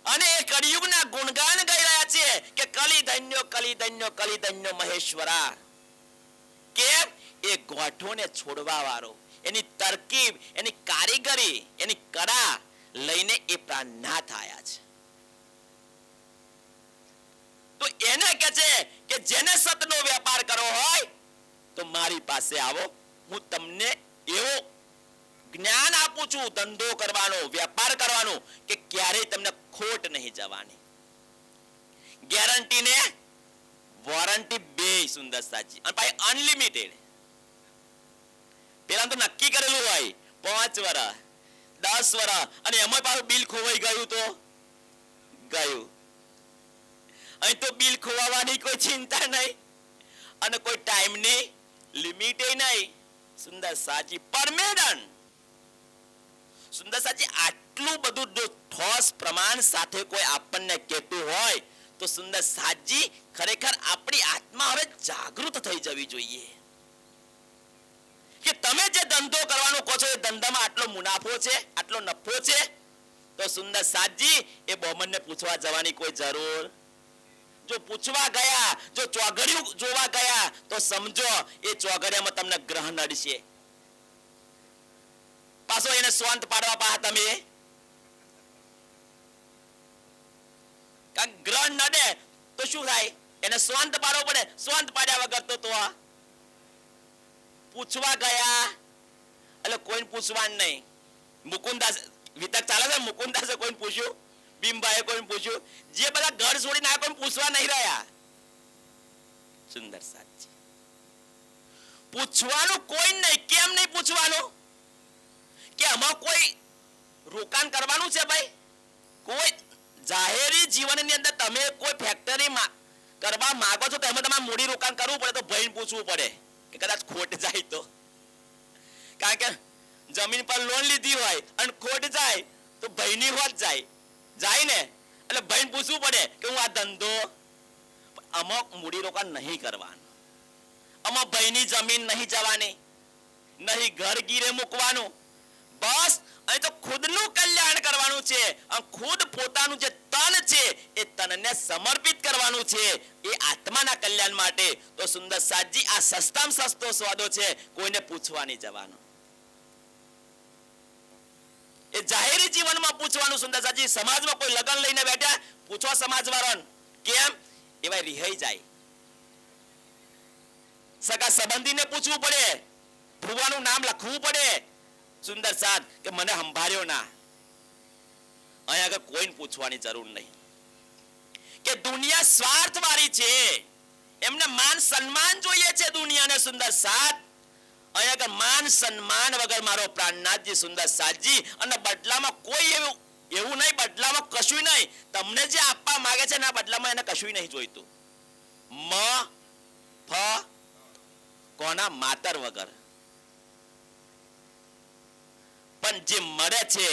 A: અને એ કલયુગના ગુણગાન ગાઈ રહ્યા છે કે કલિધન્યો કલિધન્યો કલિધન્યો મહેશ્વરા. કેમ? એ ગોઠોને છોડવા વાળો, એની તરકીબ, એની કારીગરી, એની કળા લઈને એ પ્રાણનાથ આયા છે. તો એને કહે છે કે જેને સતનો વેપાર કરવો હોય તો મારી પાસે આવો, હું તમને એવો જ્ઞાન આપું છું ધંધો કરવાનો, વેપાર કરવાનો કે ક્યારેય તમને ખોટ નહીં જવાની. ગેરંટી ને વોરંટી બે. સુંદર સાચી. અને ભાઈ અનલિમિટેડ. પેલા તો નક્કી કરેલું હોય 5 વર્ષ 10 વર્ષ, અને એમાં પાછું બિલ ખોવાઈ ગયું તો ગયું. અહીં તો બિલ ખોવાવાની કોઈ ચિંતા નહીં અને કોઈ ટાઈમની લિમિટ નહીં. સુંદર સાચી પરમેનન્ટ. સુંદર સાચી આટલું બધું જો ઠોસ પ્રમાણ સાથે કોઈ આપણને કહેતું હોય તો સુંદર સાચી ખરેખર આપણી આત્મા હવે જાગૃત થઈ જવી જોઈએ કે તમે જે ધંધો કરવાનો કહો છો એ ધંધામાં આટલો મુનાફો છે, આટલો નફો છે, તો સુંદર સાચી એ બોમનને પૂછવા જવાની કોઈ જરૂર. જો પૂછવા ગયા, જો ચોઘડિયું જોવા ગયા તો સમજો એ ચોઘડિયામાં તમને ગ્રહ નડશે. પાછો એને શાંત પાડવા પા તમે ગ્રહ નડે તો શું થાય? એને શાંત પાડવો પડે. શાંત પાડ્યા વગર તો આ પૂછવા ગયા એટલે કોઈને પૂછવાનું નહીં. મુકુંદાસ વિતક ચાલે છે, મુકુંદાસે કોઈને પૂછ્યું, ભીમભાઈએ કોઈને પૂછ્યું, જે બધા ઘર છોડીને આ કોઈ પૂછવા નહીં રહ્યા. સુંદર સાચી પૂછવાનું કોઈ નહીં. કેમ નહીં પૂછવાનું? કે આમાં કોઈ રોકાણ કરવાનું છે ભાઈ? કોઈ જાહેરી જીવનની અંદર તમે કોઈ ફેક્ટરી કરવા માંગો છો તો એમાં તમારે મૂડી રોકાણ કરવું પડે તો ભાઈને પૂછવું પડે કે કદાચ ખોટ જાય તો. કારણ કે જમીન પર લોન લીધી હોય અને ખોટ જાય તો ભાઈની હોત જાય ને, એટલે ભાઈને પૂછવું પડે કે હું આ ધંધો, અમુક મૂડી રોકાણ નહીં કરવાનું, અમુક ભાઈની જમીન નહીં જવાની, નહીં ઘર ગીરે મૂકવાનું. બસ અહીં તો ખુદનું કલ્યાણ કરવાનું છે. ખુદ પોતાનું જે તન છે એ તનને સમર્પિત કરવાનું છે એ આત્માના કલ્યાણ માટે. તો સુંદર સાજી આ સસ્તામાં સસ્તો સોદો છે, કોઈને પૂછવા નહીં જવાનું. એ જાહેરી જીવનમાં પૂછવાનું. સુંદર સાજી સમાજમાં કોઈ લગ્ન લઈને બેઠા, પૂછો સમાજવાળાને. કેમ? એવા રિહાઈ જાય. સગા સંબંધીને પૂછવું પડે, ભુવાનું નામ લખવું પડે. સુંદર સાથ કે મને સંભાળ્યો ના. અહીં આગળ કોઈને પૂછવાની જરૂર નહીં. કે દુનિયા સ્વાર્થ વાળી છે, એમને માન સન્માન જોઈએ છે દુનિયાને. સુંદર સાથ અહીં આગળ માન સન્માન વગર મારો પ્રાણનાથજી સુંદર સાથજી, અને બદલામાં કોઈ એવું નહીં, બદલામાં કશું નહીં. તમને જે આપવા માંગે છે એના બદલામાં એને કશું નહીં જોઈતું. મ ફ કોના માતર વગર. પણ જે મળે છે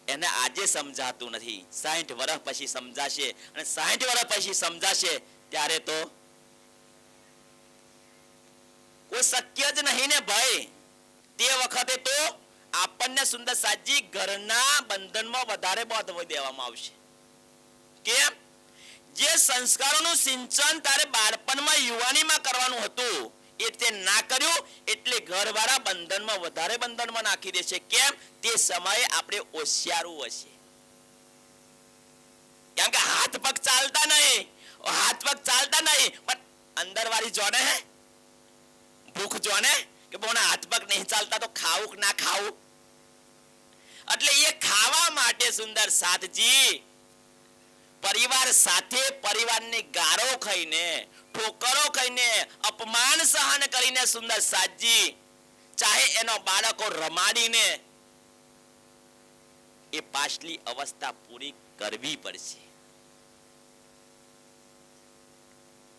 A: એને આજે સમજાતું નથી. 60 વર્ષ પછી સમજાશે, અને 60 વર્ષ પછી સમજાશે ત્યારે તો કોઈ શક્ય જ નહીં ને ભાઈ. તે વખતે તો આપણને સુંદર સાજી ઘરના બંધનમાં વધારે બાંધવી દેવામાં આવશે. કેમ? જે સંસ્કારોનું સિંચન તારે બાળપણમાં યુવાનીમાં કરવાનું હતું એ તે ના કર્યું એટલે ઘરવાળા બંધનમાં વધારે બંધનમાં નાખી દેશે. કેમ? તે સમયે આપણે હોશિયારું હશે. કેમ કે હાથ પગ ચાલતા નહીં, પણ અંદર વાળી જોને હે ભૂખ જોને કે બોના હાથ પગ નહીં ચાલતા તો ખાવું કે ના ખાવું. એટલે એ ખાવા માટે સુંદર સાથજી પરિવાર સાથે પરિવારની ગારો ખાઈને, ઠોકરો ખાઈને, અપમાન સહન કરીને સુંદર સાજી ચાહે એનો બાળકો રમાડીને એ પાછલી અવસ્થા પૂરી કરવી પડશે.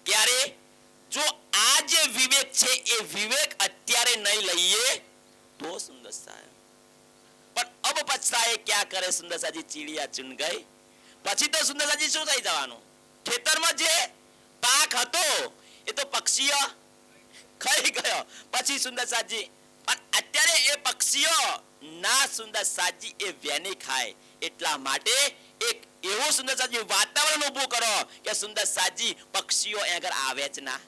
A: ક્યારે? જો આ જે વિવેક છે એ વિવેક અત્યારે નહીં લઈએ તો સુંદર સાહેબ. પણ અબ પછતાએ ક્યાં કરે સુંદર સાજી, ચીડિયા ચુન ગઈ. પછી તો સુંદર સાજી શું થઈ જવાનું? ખેતરમાં જે પાક હતો એ તો પક્ષીઓ ખાઈ ગયો. પછી સુંદર સાજી પણ અત્યારે એ પક્ષીઓ ના સુંદર સાજી એ વેની ખાય. એટલા માટે એક એવું સુંદર સાજી વાતાવરણ ઊભું કરો કે સુંદર સાજી પક્ષીઓ એ આગળ આવે જ ના.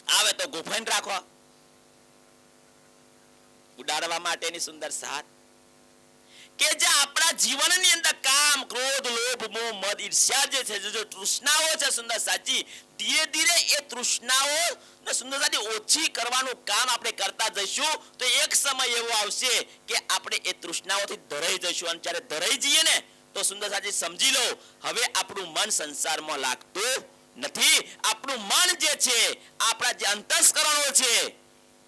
A: આવે તો ગુફાન રાખો ઉડાડવા માટેની સુંદર સાથ. કે જે આપણા જીવનની અંદર કામ, ક્રોધ, લોભ, મોહ, મદ, ઈર્ષ્યા જે છે, જે તૃષ્ણાઓ છે સુંદર સાચી, ધીરે ધીરે એ તૃષ્ણાઓ ને સુંદર સાચી ઓછી કરવાનું કામ આપણે કરતા જઈશું તો એક સમય એવો આવશે કે આપણે એ તૃષ્ણાઓથી ધરાઈ જઈશું. અને જ્યારે ધરાઈ જઈએ ને તો સુંદર સાચી સમજી લો હવે આપણું મન સંસારમાં લાગતું નથી. આપણું મન જે છે, આપણા જે અંતસ્કરણો છે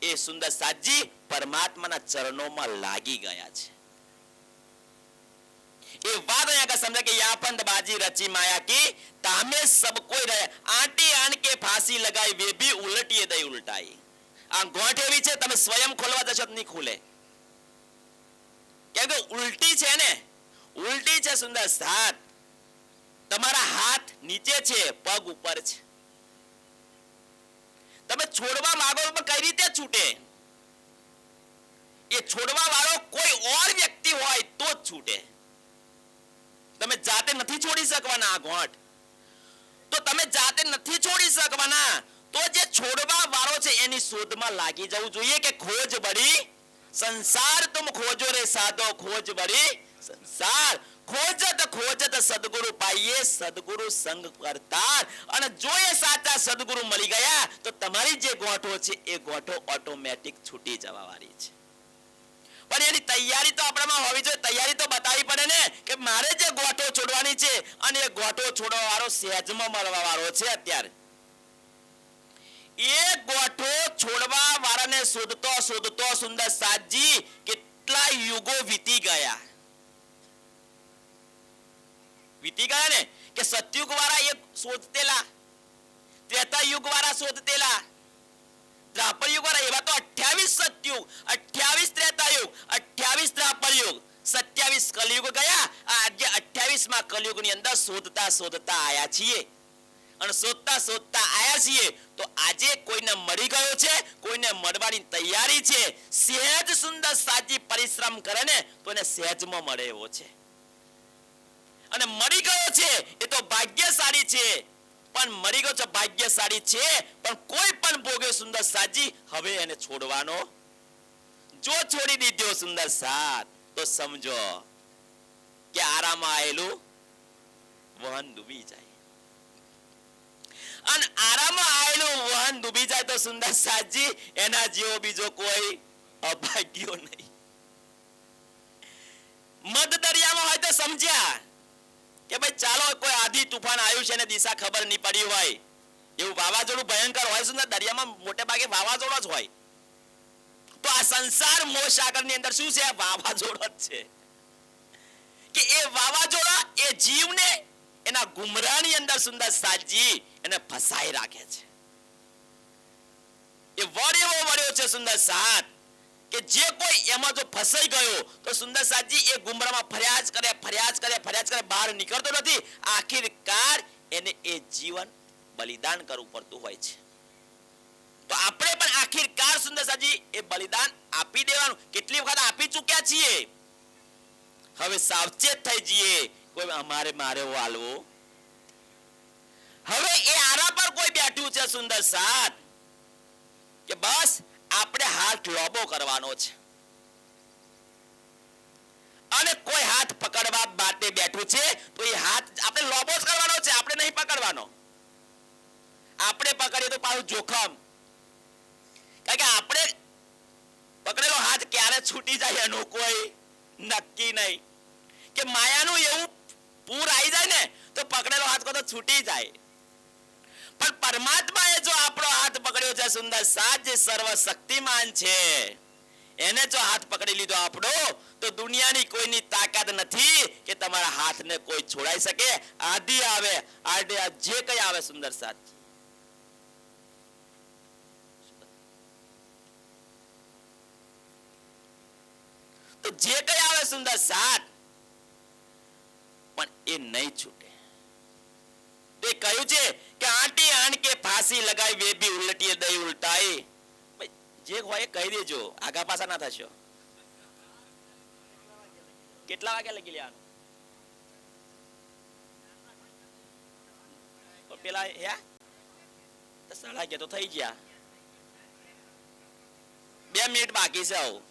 A: એ સુંદર સાચી પરમાત્માના ચરણોમાં લાગી ગયા છે. એ વાત અહીંયા સમझे कि यापंद बाजी रची माया की तामे सब कोई रहे आंटी आन के फांसी लगाई वे भी उलटिए दई उल्टाई. આ ગોઠ એવી છે તમે સ્વયં ખોલવા જશો તો નહીં ખુલે. કેમ કે ઉલટી છે ને, ઉલટી છે સુંદર સાથ. તમારા હાથ નીચે છે, પગ ઉપર છે. તમે છોડવા માંગો પણ કઈ રીતે છૂટે? એ છોડવા વાળો કોઈ ઓર વ્યક્તિ હોય તો જ છૂટે. તમે જાતે નથી છોડી શકવાના આ ગોઠ. તો તમે જાતે નથી છોડી શકવાના તો જે છોડવા વાળો છે એની શોધમાં લાગી જવું જોઈએ કે ખોજ બડી સંસાર તુમ ખોજો રે સાધો, ખોજ બડી સંસાર ખોજત ખોજત સદગુરુ પાઈએ, સદગુરુ સંગ કરતા. અને જો એ સાચા સદગુરુ મળી ગયા તો તમારી જે ગોઠો છે એ ગોઠો ઓટોમેટિક છૂટી જવા વાળી છે. પણ એની તૈયારી તો આપણામાં હોવી જોઈએ. તૈયારી તો બતાવી પડે ને કે મારે જે ગોઠો છોડવાની છે અને એ ગોઠો છોડવા વાળો સહેજમાં મળવા વાળો છે. અત્યારે એ ગોઠો છોડવા વાળાને શોધતો શોધતો સુંદર સાતજી કેટલા યુગો વીતી ગયા ને કે સતયુગ વાળા એ શોધતેલા, ત્રેતા યુગ વાળા શોધતેલા, દ્વાપર યુગ વાળા, એવા તો 28 સતયુગ, 28 ત્રેતા યુગ, 28 દ્વાપર યુગ, 27 કલયુગ ગયા. આજે 28માં કલયુગની અંદર શોધતા શોધતા આયા છીએ. અને શોધતા શોધતા આયા છીએ તો આજે કોઈને મળી ગયો છે, કોઈને મળવાની તૈયારી છે. સહેજ સુંદર સાચી પરિશ્રમ કરે ને તો એને સહેજમાં મળે એવો છે. અને મળી ગયો છે એ તો ભાગ્યશાળી છે. પણ મળી ગયો છે ભાગ્યશાળી છે, પણ કોઈ પણ ભોગે સુંદર સાજી હવે એને છોડવાનો. જો છોડી દીધો સુંદર સાત તો સમજો કે આરામાં આવેલું વહન ડૂબી જાય. અને આરામાં આવેલું વહન ડૂબી જાય તો સુંદર સાજી એના જેવો બીજો કોઈ અભાગ્યો નહીં. મધ દરિયામાં હોય તો સમજ્યા કે ભાઈ ચાલો કોઈ આધી તુફાન આવ્યું છે ને દિશા ખબર નહીં પડી હોય, એવું વાવાઝોડું ભયંકર હોય સુંદર દરિયામાં મોટે ભાગે વાવાઝોડો જ હોય. તો આ સંસાર મોહસાગર ની અંદર શું છે? વાવાઝોડો જ છે. કે એ વાવાઝોડા એ જીવને એના ગુમરાહની અંદર સુંદર સાજી એને ફસાઈ રાખે છે. એ વળ્યો છે સુંદર સાત કે જે કોઈ એમાં જો ફસાઈ ગયો તો સુંદર સાજી એ ગુમરાહમાં ફરિયાદ કરે બહાર નીકળતો નથી. આખિરકાર એને એ જીવન બલિદાન કરવું પડતું હોય છે. તો આપણે પણ આખિરકાર સુંદર સાજી એ બલિદાન આપી દેવાનું. કેટલી વખત આપી ચૂક્યા છીએ. હવે સાવચેત થઈ જઈએ. કોઈ મારે વાલવો. હવે એ આરા પર કોઈ બેઠું છે સુંદર સાત કે બસ આપણે હાથ લોબો કરવાનો છે. અને કોઈ હાથ પકડવા માટે બેઠું છે તો એ હાથ આપણે લોબો જ કરવાનો છે, આપણે નહીં પકડવાનો. આપણે પકડીએ તો પાછું જોખમ. કારણ કે આપણે પકડેલો હાથ ક્યારે છૂટી જાય એનું કોઈ નક્કી નહીં. કે માયાનું એવું પૂર આવી જાય ને તો પકડેલો હાથ તો છૂટી જાય. પણ પરમાત્માએ જો આપણો હાથ પકડ્યો છે સુંદર સાત જે સર્વશક્તિમાન છે, એને જો હાથ પકડી લીધો આપણો તો દુનિયાની કોઈની તાકાત નથી કે તમારા હાથને કોઈ છોડાઈ શકે. આદિ આવે આડે જે કઈ આવે સુંદર સાત, તો જે કઈ આવે સુંદર સાત પણ એ નહીં છૂટે. તે કહ્યું છે કે આંટી આણ કે ફાંસી લગાઈ વે બી ઉલટીએ દઈ ઉલટાઈ. જે હોય કહી દેજો, આગા પાછા ના થશો. કેટલા વાગે લગી લેવાનું? પેલા સાડા તો થઈ ગયા. 2 મિનિટ બાકી છે. આવું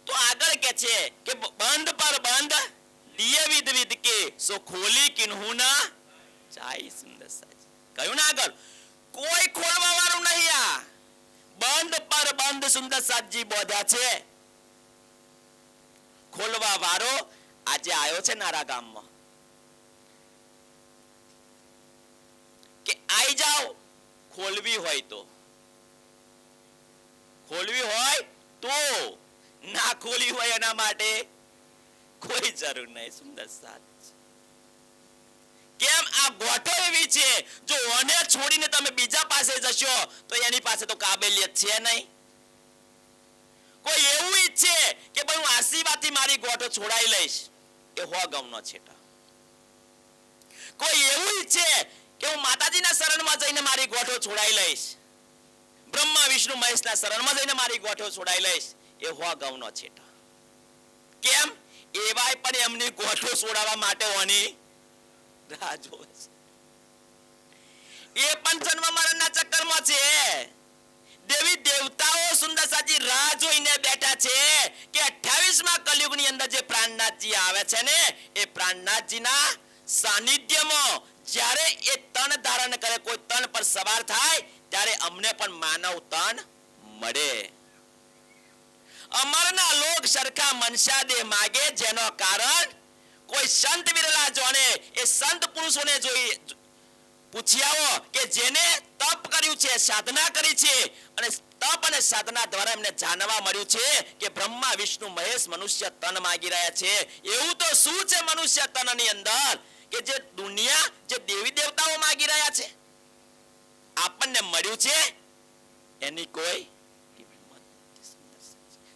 A: તો આગળ કે છે કે બંધ પર બંધ દિયે વિધ વિધ કે સો ખોલી કિન્હુ ના ચાઈ. સુંદર સાજી કહ્યું ને આગળ કોઈ ખોલવા વાળું નહીં. આ બંધ પર બંધ સુંદર સાજી બોધ્યા છે. ખોલવા વાળો આજે આવ્યો છે નારા ગામમાં કે આઈ જાઓ. ખોલવી હોય તો ના ખોલી હોય એના માટે કોઈ જરૂર નહીં. સુંદર સાત કેમ આ ગોઠો એવી છે જો ઓને છોડીને તમે બીજા પાસે જશો તો એની પાસે તો કાબેલિયત છે નહીં. કોઈ એવું ઈચ્છે કે ભાઈ હું આશીર્વાદથી મારી ગોઠો છોડાઈ લઈશ, એ હો ગમનો છેટા. કોઈ એવું ઈચ્છે કે હું માતાજીના શરણમાં જઈને મારી ગોઠો છોડાઈ લઈશ, બ્રહ્મા વિષ્ણુ મહેશના શરણમાં જઈને મારી ગોઠો છોડાઈ લઈશ, એ હો ગમનો છેટા. કેમ? એવાય પણ એમની ગોઠો છોડાવવા માટે ઓની રાહ જોવે છે. એ પણ જન્મ મરણના ચક્કરમાં છે. દેવી દેવતાઓ સુંદર સાજી રાહ જોઈને બેઠા છે કે 28મા કલયુગની અંદર જે પ્રાણનાથજી આવે છે ને, એ પ્રાણનાથજીના સાનિધ્યમાં જ્યારે એ તન ધારણ કરે, કોઈ તન પર સવાર થાય, ત્યારે અમને પણ માનવ તન મળે. અમરના લોક સરખા મનસા દેહ માગે, જેનો કારણ કોઈ સંત વિરલા જોને. એ સંત પુરુષોને જોઈ પૂછી આવો કે જેને તપ કર્યું છે, સાધના કરી છે, અને તપ અને સાધના દ્વારા એમને જાણવા મળ્યું છે કે બ્રહ્મા વિષ્ણુ મહેશ મનુષ્ય તન માંગી રહ્યા છે. એવું તો શું છે મનુષ્ય તનની અંદર કે જે દુનિયા, જે દેવી દેવતાઓ માંગી રહ્યા છે, આપણને મળ્યું છે એની કોઈ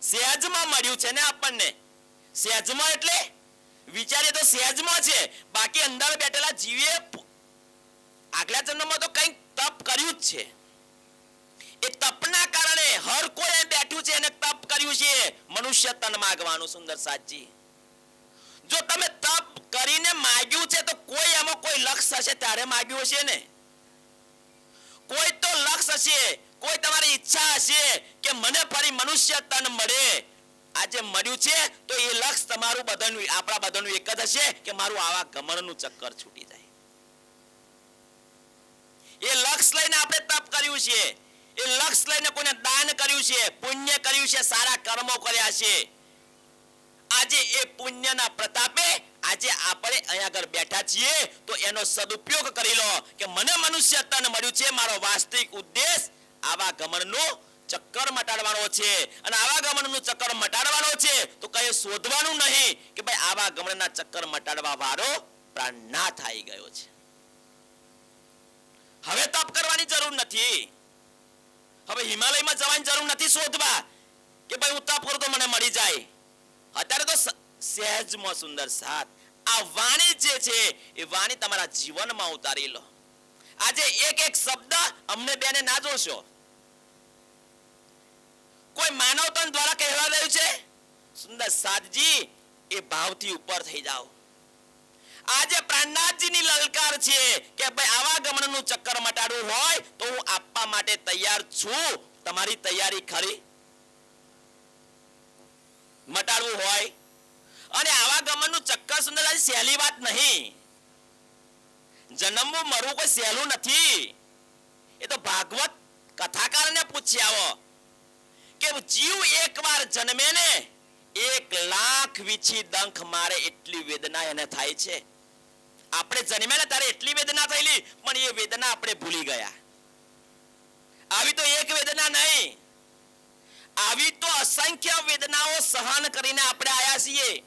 A: સહેજમાં મળ્યું છે ને આપણને. સહેજમાં એટલે વિચારીએ તો સહેજમાં છે, બાકી અંદર બેઠેલા જીવે આગલા જન્મમાં તો કંઈક તપ કર્યું જ છે. એ તપના કારણે હર કોઈ બેઠું છે અને તપ કર્યું છે મનુષ્ય તન માંગવાનું. સુંદર સાચી, જો તમે તપ કરીને માંગ્યું છે તો કોઈ એમાં કોઈ લક્ષ્ય હશે ત્યારે માંગ્યું હશે ને. કોઈ તો લક્ષ્ય હશે, કોઈ તમારી ઈચ્છા હશે કે મને ફરી મનુષ્ય તન મળે. આજે મળ્યું છે તો એ લક્ષ્ય તમારું બધાનું, આપણા બધાનું એક જ હશે કે મારું આવા ગમનનું ચક્કર છૂટી જાય. એ લક્ષ્ય લઈને આપણે તપ કર્યું છે, એ લક્ષ્ય લઈને કોઈને દાન કર્યું છે, પુણ્ય કર્યું છે, સારા કર્મો કર્યા છે. આજે એ પુણ્યના પ્રતાપે આજે આપણે અહીંયા આગળ બેઠા છીએ, તો એનો સદુપયોગ કરી લો કે મને મનુષ્ય તન મળ્યું છે. મારો વાસ્તવિક ઉદ્દેશ આવા ગમનનું ચક્કર મટાડવાનો છે, અને આવા ગમનનું ચક્કર મટાડવાનો છે તો કઈ શોધવાનું નહીં કે ભાઈ આવા ગમનના ચક્કર મટાડવા વાળો પ્રાણનાથ આવી ગયો છે. હવે તપ કરવાની જરૂર નથી, હવે હિમાલયમાં જવાની જરૂર નથી શોધવા કે ભાઈ હું તપ કરું તો મને મળી જાય. અત્યારે તો સહેજમાં સુંદર સાથ આ વાણી જે છે એ વાણી તમારા જીવનમાં ઉતારી લો. આજે એક એક શબ્દ અમને બેને ના જોશો, કોઈ માનવ તન દ્વારા કહેવા રહ્યું છે સુંદર સાધજી, એ ભાવથી ઉપર થઈ જાઓ. આજે પ્રાણનાથજીની લલકાર છે કે ભાઈ આવા ગમનનું ચક્કર મટાડવું હોય તો હું આપવા માટે તૈયાર છું. તમારી તૈયારી ખરી? મટાડવું હોય અને આવા ગમનનું ચક્કર સુંદર સહેલી વાત નહીં. જન્મવું મરવું કોઈ સહેલું નથી. એ તો ભાગવત કથાકારને પૂછી આવો કે જીવ એકવાર જન્મે ને 1,00,000 વીછી ડંખ મારે એટલી વેદના એને થાય છે. આપણે જન્મ્યા ને ત્યારે એટલી વેદના થયેલી, પણ એ વેદના આપણે ભૂલી ગયા. આવી તો એક વેદના નહીં, આવી તો અસંખ્ય વેદનાઓ સહન કરીને આપણે આયા છીએ.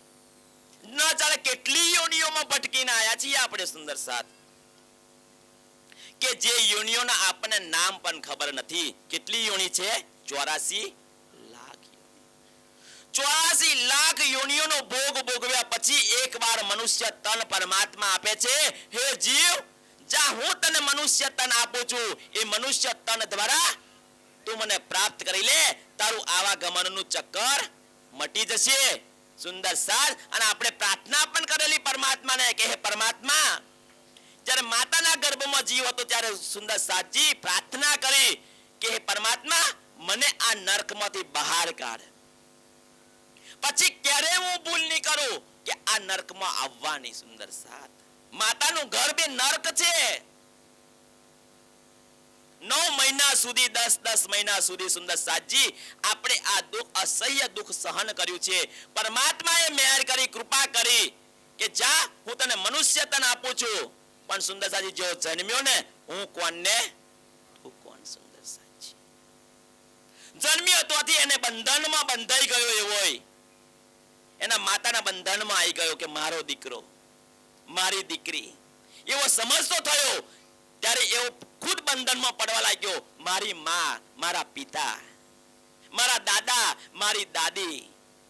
A: ન ચાલે કેટલી યોનિઓમાં ભટકીને આયા છીએ આપણે સુંદર સાથ, કે જે યોનિઓના આપણને નામ પણ ખબર નથી. કેટલી યોની છે? 84 લાખ. 84 લાખ યોનિઓનો ભોગ ભોગવ્યા પછી એકવાર મનુષ્ય તન પરમાત્મા આપે છે. હે જીવ, જા હું તને મનુષ્ય તન આપું છું, એ મનુષ્ય તન દ્વારા તું મને પ્રાપ્ત કરી લે, તારું આવા ગમનનું ચક્કર મટી જશે. સુંદર સાર. અને આપણે પ્રાર્થના પણ કરેલી પરમાત્માને કે હે પરમાત્મા, જ્યારે માતાના ગર્ભમાં જીવ હતો ત્યારે સુંદર સાજી પ્રાર્થના કરી કે હે પરમાત્મા, મને આ નરકમાંથી બહાર કાઢ. પછી ક્યારે હું ભૂલ નહીં કરું કે આ નરકમાં આવવાની. સુંદર સાથ, માતાનું ગર્ભ એ નરક છે. 9 મહિના સુધી 10 મહિના સુધી સુંદર સાજી આપણે આ દુઃખ, અસહ્ય દુઃખ સહન કર્યું છે. પરમાત્માએ મહેર કરી, કૃપા કરી કે જા હું તને મનુષ્ય તન આપું છું. પણ સુંદર સાજી જેવો જન્મ્યો ને, હું કોણને તું કોણ. સુંદર સાજી જન્મ્યો તોથી એને બંધનમાં બંધાઈ ગયો, એવો એના માતાના બંધનમાં આવી ગયો કે મારો દીકરો, મારી દીકરી. એવો સમજતો થયો ત્યારે એવો ખુદ બંધનમાં પડવા લાગ્યો. મારી માં, મારા પિતા, મારા દાદા, મારી દાદી,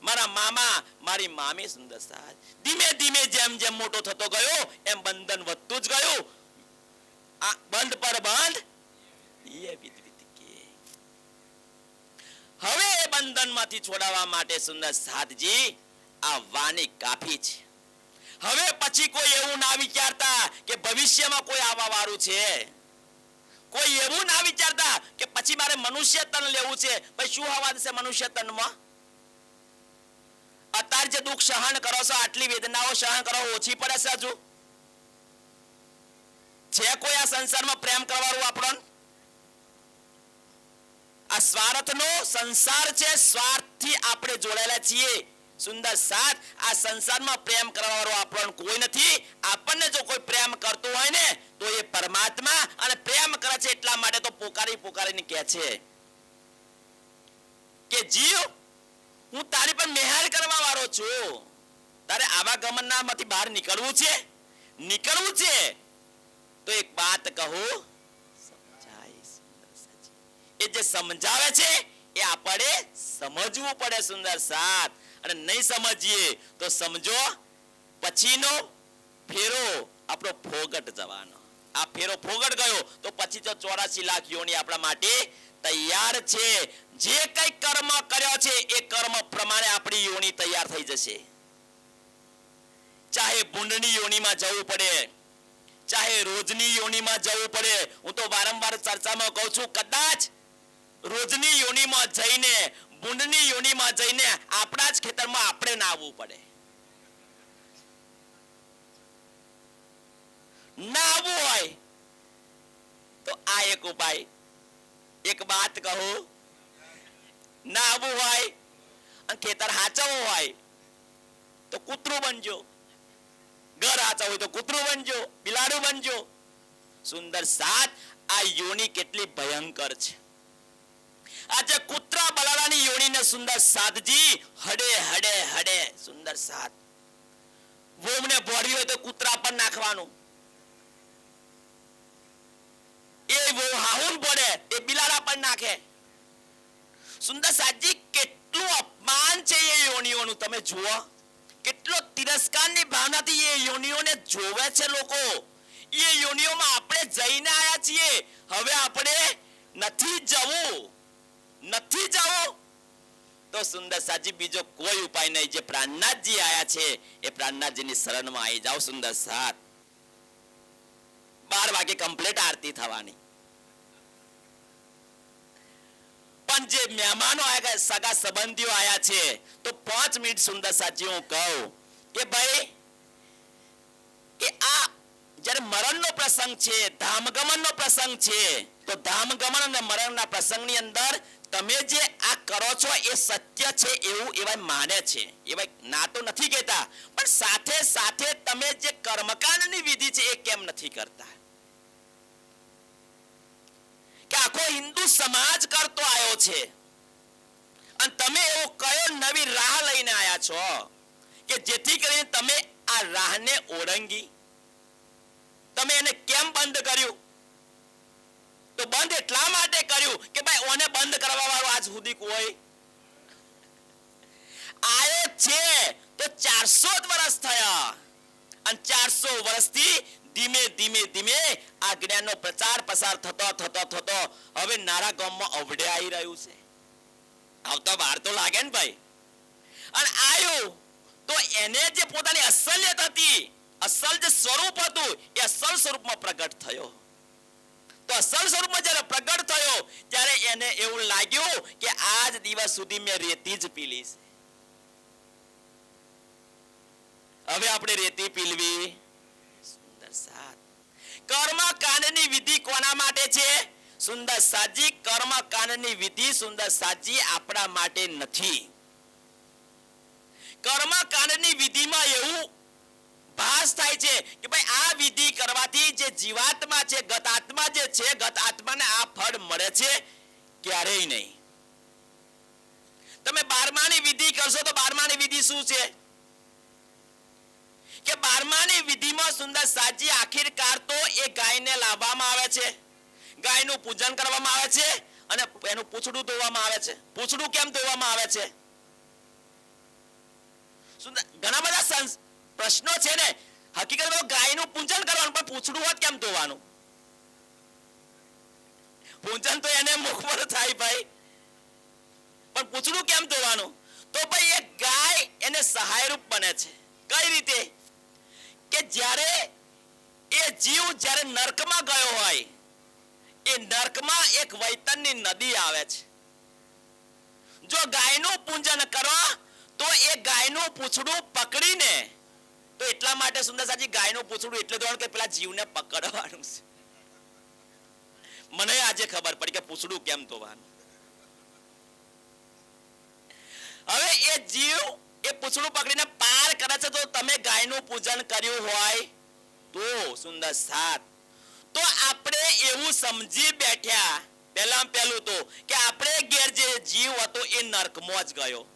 A: મારા મામા, મારી મામી. સુંદર સાથ ધીમે ધીમે જેમ જેમ મોટો થતો ગયો એમ બંધન વધતું જ ગયું. આ બંધ પર બંધ હવે એ બંધનમાંથી છોડાવવા માટે સુંદર સાધજી આ વાણી કાફી છે. હવે પછી કોઈ એવું ના વિચારતા કે ભવિષ્યમાં કોઈ આવવા વાળું છે. કોઈ એવું ના વિચારતા કે પછી મારે મનુષ્ય તન લેવું છે. ભાઈ શું હવા છે મનુષ્ય તનમાં? અત્યારે જે દુઃખ સહન કરો છો, આટલી વેદનાઓ સહન કરો, ઓછી પડે છે હજુ? છે કોઈ આ સંસારમાં પ્રેમ કરવાનું આપણને? આ સ્વાર્થનો સંસાર છે, સ્વાર્થથી આપણે જોડાયેલા છીએ. સુંદર સાથ, આ સંસારમાં પ્રેમ કરવાવાળો આપણને કોઈ નથી. આપણને જો કોઈ પ્રેમ કરતો હોય ને તો એ પરમાત્મા, અને પ્રેમ કરે છે એટલા માટે તો પોકારી પોકારીને કહે છે કે જીવ, હું તારી પર મહેર કરવા વાળો છું. તારે આવા ગમનમાંથી બહાર નીકળવું છે, નીકળવું છે તો એક વાત કહું, એ જે સમજાવે છે એ આપણે સમજવું પડે. સુંદર સાથ, અને નહીં સમજીએ તો સમજો પછીનો ફેરો આપણો ફોગટ જવાનો. આ ફેરો ફોગટ ગયો તો પછી તો 84 લાખ યોની આપણા માટે તૈયાર છે. જે કઈ કર્મ કર્યો છે એ કર્મ પ્રમાણે આપણી યોની તૈયાર થઈ જશે. ચાહે ભૂંડની યોનીમાં જવું પડે, ચાહે રોજની યોનીમાં જવું પડે. હું તો વારંવાર ચર્ચામાં કહું છું, કદાચ રોજની યોનીમાં જઈને, ભૂંડની યોનીમાં જઈને આપણા જ ખેતરમાં આપણે ના આવવું પડે. ના આવવું હોય તો આ એક ઉપાય, એક વાત કહું, ના આવવું હોય અને ખેતર હાચવવું હોય તો કૂતરું બનજો. ઘર હાચવવું હોય તો કૂતરું બનજો, બિલાડું બનજો. સુંદર સાથ, આ યોની કેટલી ભયંકર છે. આજે કૂતરા બલાડાની યોનીને સુંદર સાધજી હડે હડે હડે. સુંદર સાથ, વોમને ભોળવી હોય તો કૂતરા પર નાખવાનું. એ વોમ હાહુન પડે એ બિલાડા પર નાખે. સુંદર સાધજી, કેટલું અપમાન છે એ યોનીઓનું. તમે જુઓ કેટલો તિરસ્કારની ભાવનાથી એ યોનીઓને જોવે છે લોકો. એ યોનીઓમાં આપણે જઈને આયા છીએ, હવે આપણે નથી જવું, નથી જવું. તો સુંદર સાજી બીજો કોઈ ઉપાય નહીં. જે પ્રાણનાથજી આયા છે એ પ્રાણનાથજીની શરણમાં આવી જાઓ. સુંદર સાથ, 12 વાગે કમ્પ્લીટ આરતી થવાની. પણ જે મહેમાનો આયા, સગા સંબંધીઓ આયા છે, તો 5 મિનિટ સુંદર સાજી હું કહું કે ભાઈ, કે આ જ્યારે મરણનો પ્રસંગ છે, ધામગમનનો પ્રસંગ છે, તો ધામગમન અને મરણના પ્રસંગની અંદર તમે જે આ કરો છો એ સત્ય છે એવું એવા માને છે. એવા ના તો નથી કહેતા, પણ સાથે સાથે તમે જે કર્મકાંડની વિધિ છે એ કેમ નથી કરતા? કે આખો હિન્દુ સમાજ કરતો આવ્યો છે અને તમે એવો કયો નવી રાહ લઈને આવ્યા છો કે જેથી કરીને તમે આ રાહને ઓળંગી? તમે એને કેમ બંધ કર્યું? તો બંધ એટલા માટે કર્યું કે ભાઈ ઓને બંધ કરવા વાળો આજ સુધી કોઈ આયો છે તો 400 વર્ષ થયા, અને 400 વર્ષથી ધીમે ધીમે ધીમે આ જ્ઞાનનો પ્રચાર પ્રસાર થતો થતો થતો હવે નારા ગામમાં અવડે આવી રહ્યું છે. આવતા વાર તો લાગે ને ભાઈ. અને આયું તો એને જે પોતાની અસલિયત હતી, અસલ જે સ્વરૂપ હતું એ અસલ સ્વરૂપમાં પ્રગટ થયો. તો અસલ સ્વરૂપમાં જ્યારે પ્રગટ થયો ત્યારે એને એવું લાગ્યું કે આજ દિવસ સુધી મેં રેતી જ પીલી છે, હવે આપણે રેતી પીલવી. સુંદર સાથ, કર્મકાંડની વિધિ કોના માટે છે? સુંદર સાજી, કર્મકાંડની વિધિ સુંદર સાજી આપણા માટે નથી. કર્મકાંડની વિધિમાં એવું ભાસ થાય છે કે ભાઈ આ વિધિ કરવાથી જે જીવાત્મા છે, ગત આત્મા જે છે, ગત આત્માને આ ફળ મળે છે, ક્યારેય નહીં. તમે 12માની વિધિ કરશો તો 12માની વિધિ શું છે કે 12માની વિધિમાં સુંદર સાજી આખિરકાર તો એ ગાયને લાવવામાં આવે છે, ગાયનું પૂજન કરવામાં આવે છે અને એનું પૂંછડું ધોવામાં આવે છે. પૂંછડું કેમ ધોવામાં આવે છે? સુંદર ઘણા બધા પ્રશ્નો છે ને. હકીકતમાં ગાયનું પૂજન કરવાનું, પણ પૂંછડું હોત કેમ ધોવાનું? પૂજન તો એને મુખ પર થાય ભાઈ, પણ પૂંછડું કેમ ધોવાનું? તો ભાઈ એ ગાય એને સહાયરૂપ બને છે. કઈ રીતે? કે જ્યારે એ જીવ જ્યારે નરકમાં ગયો હોય, એ નર્કમાં એક વૈતરની નદી આવે છે. જો ગાયનું પૂજન કરો તો એ ગાયનું પૂંછડું પકડીને, તો એટલા માટે સુંદર સાજી ગાયનું પૂંછડું એટલે દોડ કે પેલા જીવને પકડવાનું છે. મને આજે ખબર પડી કે પૂંછડું કેમ ધોવાનું. હવે એ જીવ એ પૂંછડું પકડીને પાર કરે છે. તો તમે ગાયનું પૂજન કર્યું હોય તો સુંદર સાત, તો આપણે એવું સમજી બેઠ્યા પહેલું તો કે આપણે ઘેર જે જીવ હતો એ નર્કમાં જ ગયો.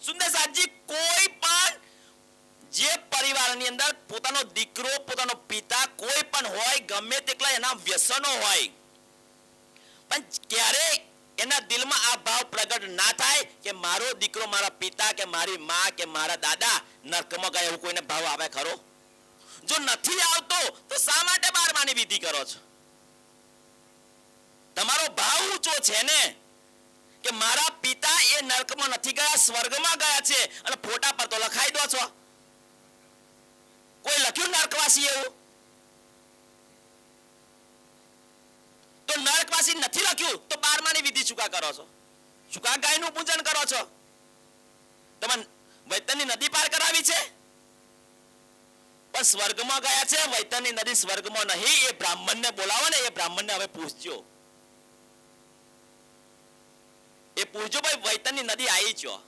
A: સુંદર સાતજી, કોઈ પણ જે પરિવારની અંદર પોતાનો દીકરો, પોતાનો પિતા કોઈ પણ હોય, ગમે તેટલા એના વ્યસનો હોય, પણ ક્યારે એના દિલમાં આ ભાવ પ્રગટ ના થાય કે મારો દીકરો, મારા પિતા કે મારી માં કે મારા દાદા નર્કમાં ગયા, એવું કોઈને ભાવ આવે ખરો? જો નથી આવતો તો શા માટે 12માની વિધિ કરો છો? તમારો ભાવ ઊંચો છે ને કે મારા પિતા એ નર્કમાં નથી ગયા, સ્વર્ગમાં ગયા છે, અને ફોટા પર તો લખાઈ દો છો. કોઈ લખ્યું નર્કવાસી એવું? તો નર્કવાસી નથી લખ્યું તો 12માની વિધિ શું કા કરો છો? શું કા ગાયનું પૂજન કરો છો? તમે વૈતરની નદી પાર કરાવી છે, પણ સ્વર્ગમાં ગયા છે. વૈતરની નદી સ્વર્ગમાં નહીં. એ બ્રાહ્મણને બોલાવો ને, એ બ્રાહ્મણને હવે પૂછજો. એ પૂછજો ભાઈ, વૈતરની નદી આવી છો?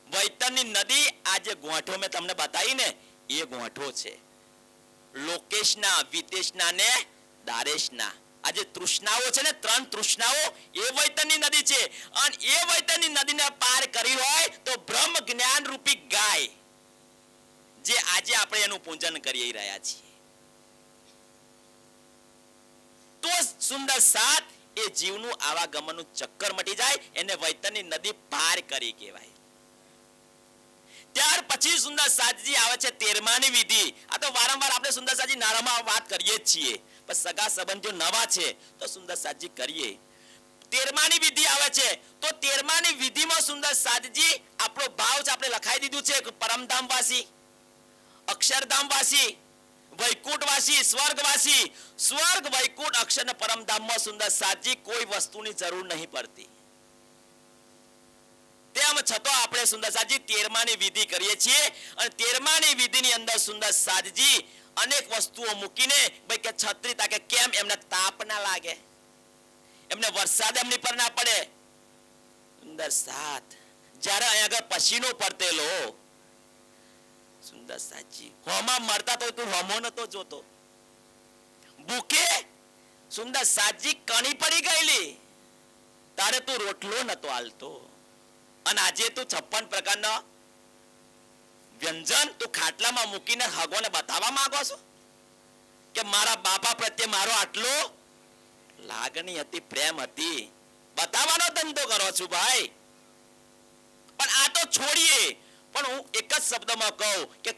A: વૈતરની નદી આ જે ગોઠો મેં તમને બતાવી ને, એ ગોઠો છે લોકેશના, વિદેશના ને દારેશના. આ જે તૃષ્ણાઓ છે ને, 3 તૃષ્ણાઓ, એ વૈતરની નદી છે. અને એ વૈતરની નદીને પાર કરી હોય તો બ્રહ્મ જ્ઞાન રૂપી ગાય, જે આજે આપણે એનું પૂજન કરી રહ્યા છીએ, તો સુંદર સાત એ જીવનું આવાગમનનું ચક્કર મટી જાય. એને વૈતરની નદી પાર કરી કહેવાય. ત્યાર પછી સુંદર સાતજી આવે છે 13માની વિધિ. આ તો વારંવાર આપણે સુંદર સાતજી નારામાં વાત કરીએ જ છીએ, પણ સગા સંબંધીઓ નવા છે તો સુંદર સાતજી કરીએ. 13માની વિધિ આવે છે. તો 13માની વિધિમાં સુંદર સાતજી આપણો ભાવ છે, આપણે લખાઈ દીધું છે, પરમધામવાસી, અક્ષરધામવાસી, વૈકુંઠવાસી, સ્વર્ગવાસી. સ્વર્ગ, વૈકુંઠ, અક્ષર ને પરમધામમાં સુંદર સાતજી કોઈ વસ્તુની જરૂર નહીં પડતી. તેમ છતાં આપણે સુંદર સાતજી 13માની વિધિ કરીએ છીએ. અને 13માની વિધિની અંદર સુંદર સાતજી અનેક વસ્તુઓ મૂકીને, ભાઈ કે છત્રી તાકે કેમ એમને તાપ ના લાગે, એમને વરસાદ એમની પર ના પડે. સુંદર સાત, જ્યારે અહીંયા આગળ પસીનો પડતેલો સુંદર સાતજી હોમાં મરતા તો તું હોમો નતો જોતો. ભૂખે સુંદર સાતજી કણી પડી ગયેલી, તારે તું રોટલો નતો હાલતો. અને આજે તું 56 પ્રકારના વ્યંજન તું ખાટલામાં મૂકીને હગોને બતાવવા માંગો છો કે મારા બાપા પ્રત્યે મારો આટલો લાગણી હતી, પ્રેમ હતી, બતાવવાનો ધંધો કરો છું ભાઈ. પણ આ તો છોડીએ. પણ હું એક જ શબ્દમાં કહું કે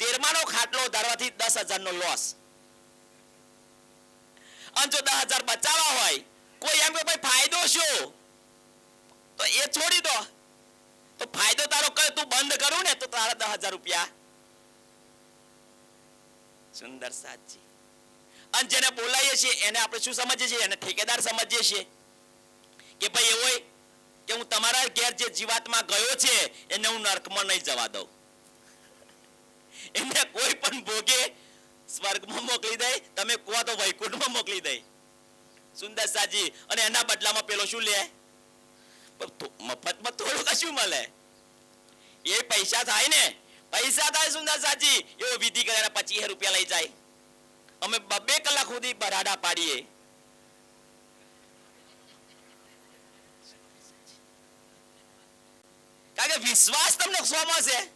A: 13માનો ખાટલો ધારવાથી 10,000 નો લોસ. અને જો 10,000 બચાવવા હોય, કોઈ એમ કે ભાઈ ફાયદો શું, તો એ છોડી દો. તો ફાયદો તારો કયો તું બંધ કરું ને તો તારા 10,000 રૂપિયા. સુંદર સાતજી. અને જેને બોલાવીએ છીએ એને આપણે શું સમજીએ છીએ? એને ઠેકેદાર સમજીએ છીએ કે ભાઈ એવો કે હું તમારા ઘેર જે જીવાત્મા ગયો છે એને હું નર્કમાં નહીં જવા દઉં. એને કોઈ પણ ભોગે સ્વર્ગમાં મોકલી દે, તમે કહો તો વૈકુંઠમાં મોકલી દે. સુંદર સાજી. અને એના બદલામાં પેલો શું લે? મફતમાં થોડું કશું મળે. એ પૈસા થાય ને, પૈસા થાય સુંદર સાજી. એવો વિધિ કરે 25 રૂપિયા લઈ જાય. અમે 2 કલાક સુધી બરાડા પાડીએ. કારણ કે વિશ્વાસ તમને શોમાં છે?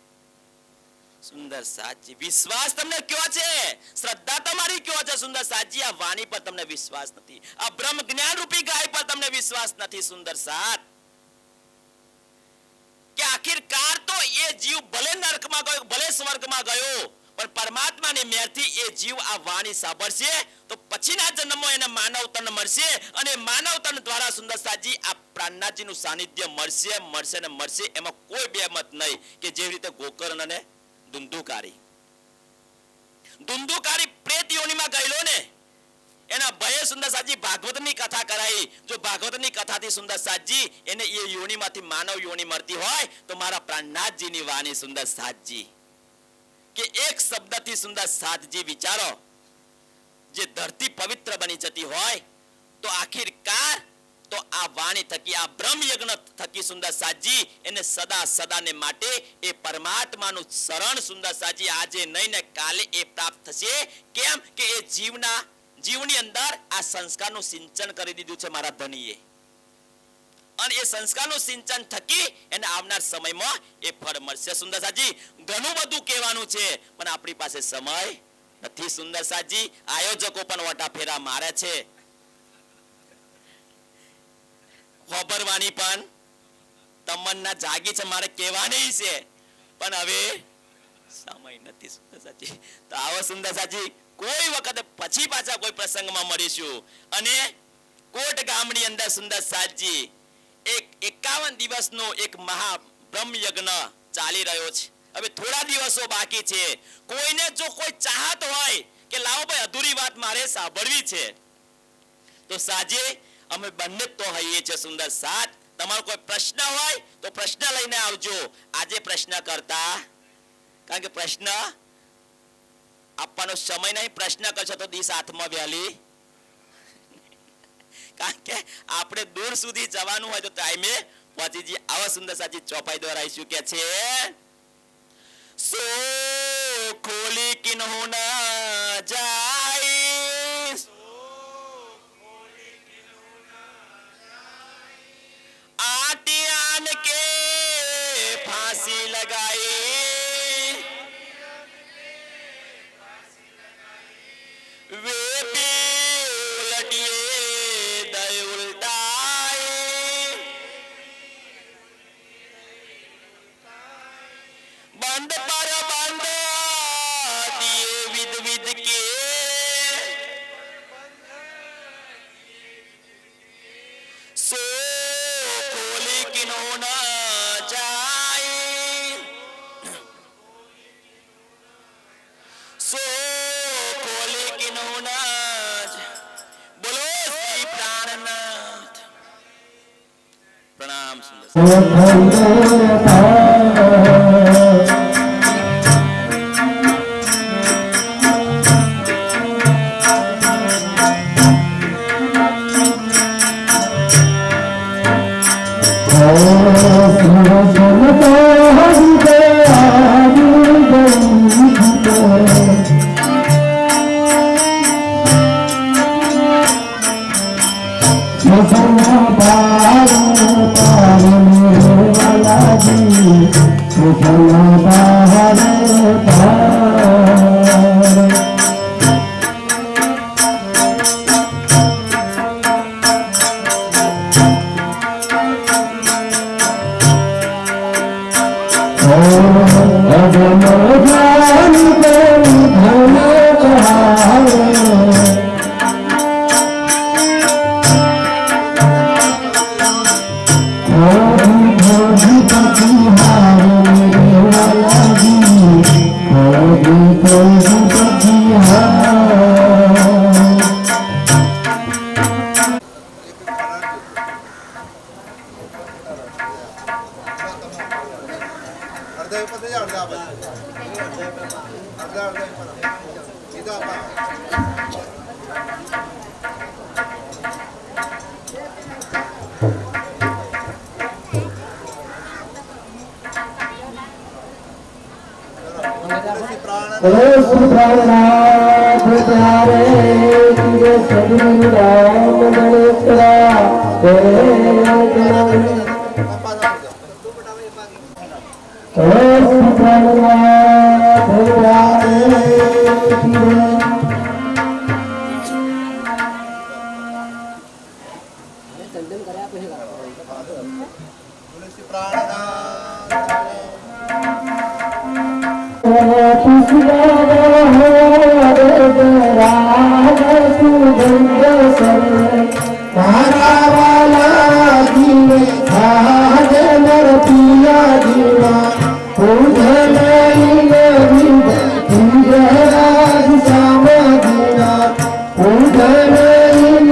A: સુંદર સાજી, વિશ્વાસ તમને કયો છે? શ્રદ્ધા તમારી કયો છે? સુંદર સાજી, આ વાણી પર તમને વિશ્વાસ નથી, આ બ્રહ્મ જ્ઞાન રૂપી ગાય પર તમને વિશ્વાસ નથી. સુંદર સાત, કે આખિરકાર તો એ જીવ ભલે નરકમાં ગયો, ભલે સ્વર્ગમાં ગયો, પણ પરમાત્માની મેરથી એ જીવ આ વાણી સાંભળશે તો પછીના જન્મમાં એને માનવ તન મળશે. અને માનવ તન દ્વારા સુંદર સાજી આ પ્રાણનાથજીનું સાનિધ્ય મળશે, મળશે ને મળશે. એમાં કોઈ બેમત નહીં કે જેવી રીતે ગોકર્ણ અને ધુંધુકારી પ્રેત યોનિમાં ગયેલો ને, સુંદર સાજી ભાગવતની કથા કરાઈ, જો ભાગવતની કથાથી સુંદર સાજી એને એ યોનિમાંથી માનવ યોનિ મળતી હોય તો મારા પ્રાણનાથજીની વાણી સુંદર સાજી કે એક શબ્દથી સુંદર સાતજી વિચારો જે ધરતી પવિત્ર બની જતી હોય તો આખિરકાર તો આ વાણી થકી આ બ્રહ્મ યજ્ઞ થકી સુંદર સાજી એને સદા સદાને માટે એ પરમાત્માનું શરણ સુંદર સાજી આજે નહીં ને કાલે એ પ્રાપ્ત થશે. કેમ કે એ જીવની અંદર આ સંસ્કારનું સિંચન કરી દીધું છે મારા ધણીએ, અને એ સંસ્કારનું સિંચન થકી એને આવનાર સમયમાં એ ફળ મળશે. સુંદર સાજી ઘણું બધું કહેવાનું છે પણ આપણી પાસે સમય નથી. સુંદર સાજી આયોજકો પણ વટા ફેરા મારે છે, ખબરવાની પણ તમન્ના જાગી છે, મારે કહેવાની છે પણ હવે સમય નથી. સુંદર સાજી તો આવો સુંદર સાજી કોઈ વખતે પછી પાછા કોઈ પ્રસંગમાં મળીશું. અને કોટ ગામની અંદર સુંદર સાજી એક 51 દિવસનો એક મહા બ્રહ્મ યજ્ઞ ચાલી રહ્યો છે. હવે થોડા દિવસો બાકી છે. કોઈને જો કોઈ ચાહત હોય કે લાવો ભાઈ અધૂરી વાત મારે સાંભળવી છે તો સાજે અમે બંને તો હઈએ છે. સુંદર સાત તમારો કોઈ પ્રશ્ન હોય તો પ્રશ્ન લઈને આવજો. આજે પ્રશ્ન કરતા, કારણ કે પ્રશ્ન આપવાનો સમય નહીં, પ્રશ્ન કરશો તો દિસ હાથમાં વહેલી, કારણ કે આપણે દૂર સુધી જવાનું હોય તો ટાઈમે પહોંચી જઈએ. આવા સુંદર સાચી ચોપાઈ દ્વારા શું કે છે, સો ખોલી કિન્હુ ના જાય, आटियान के फांसी लगाई, वे भी उलटिए दय उल्टाए, बंद पर बंद दिए विद विद के, सो
B: Om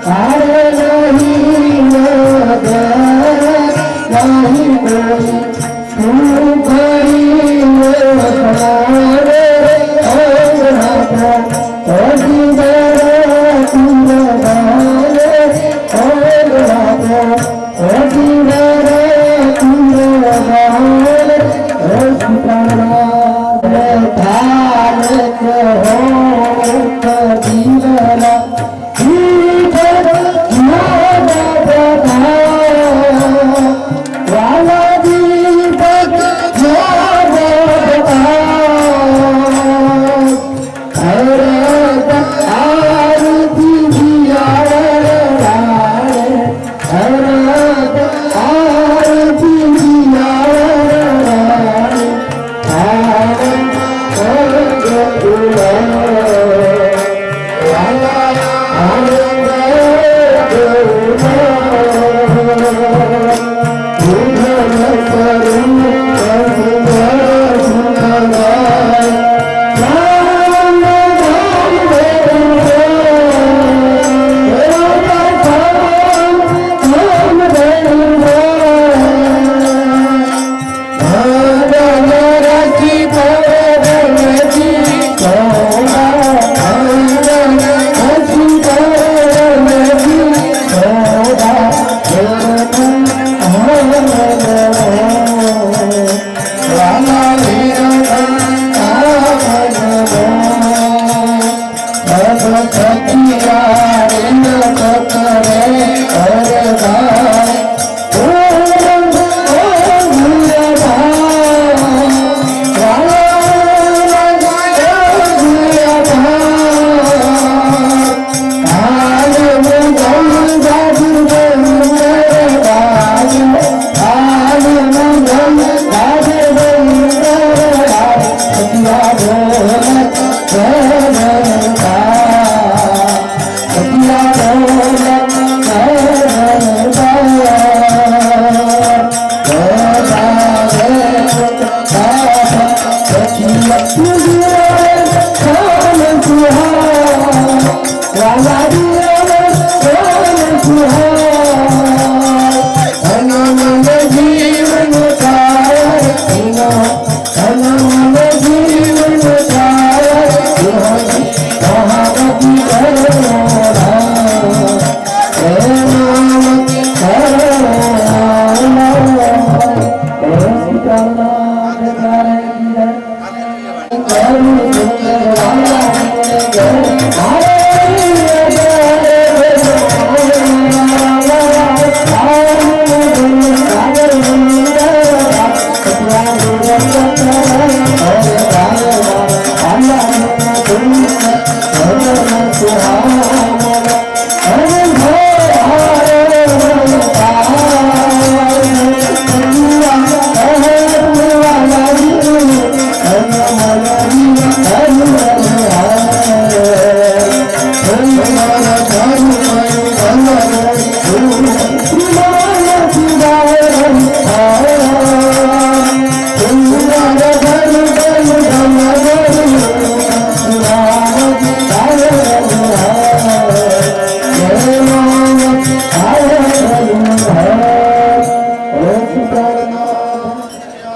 B: Hare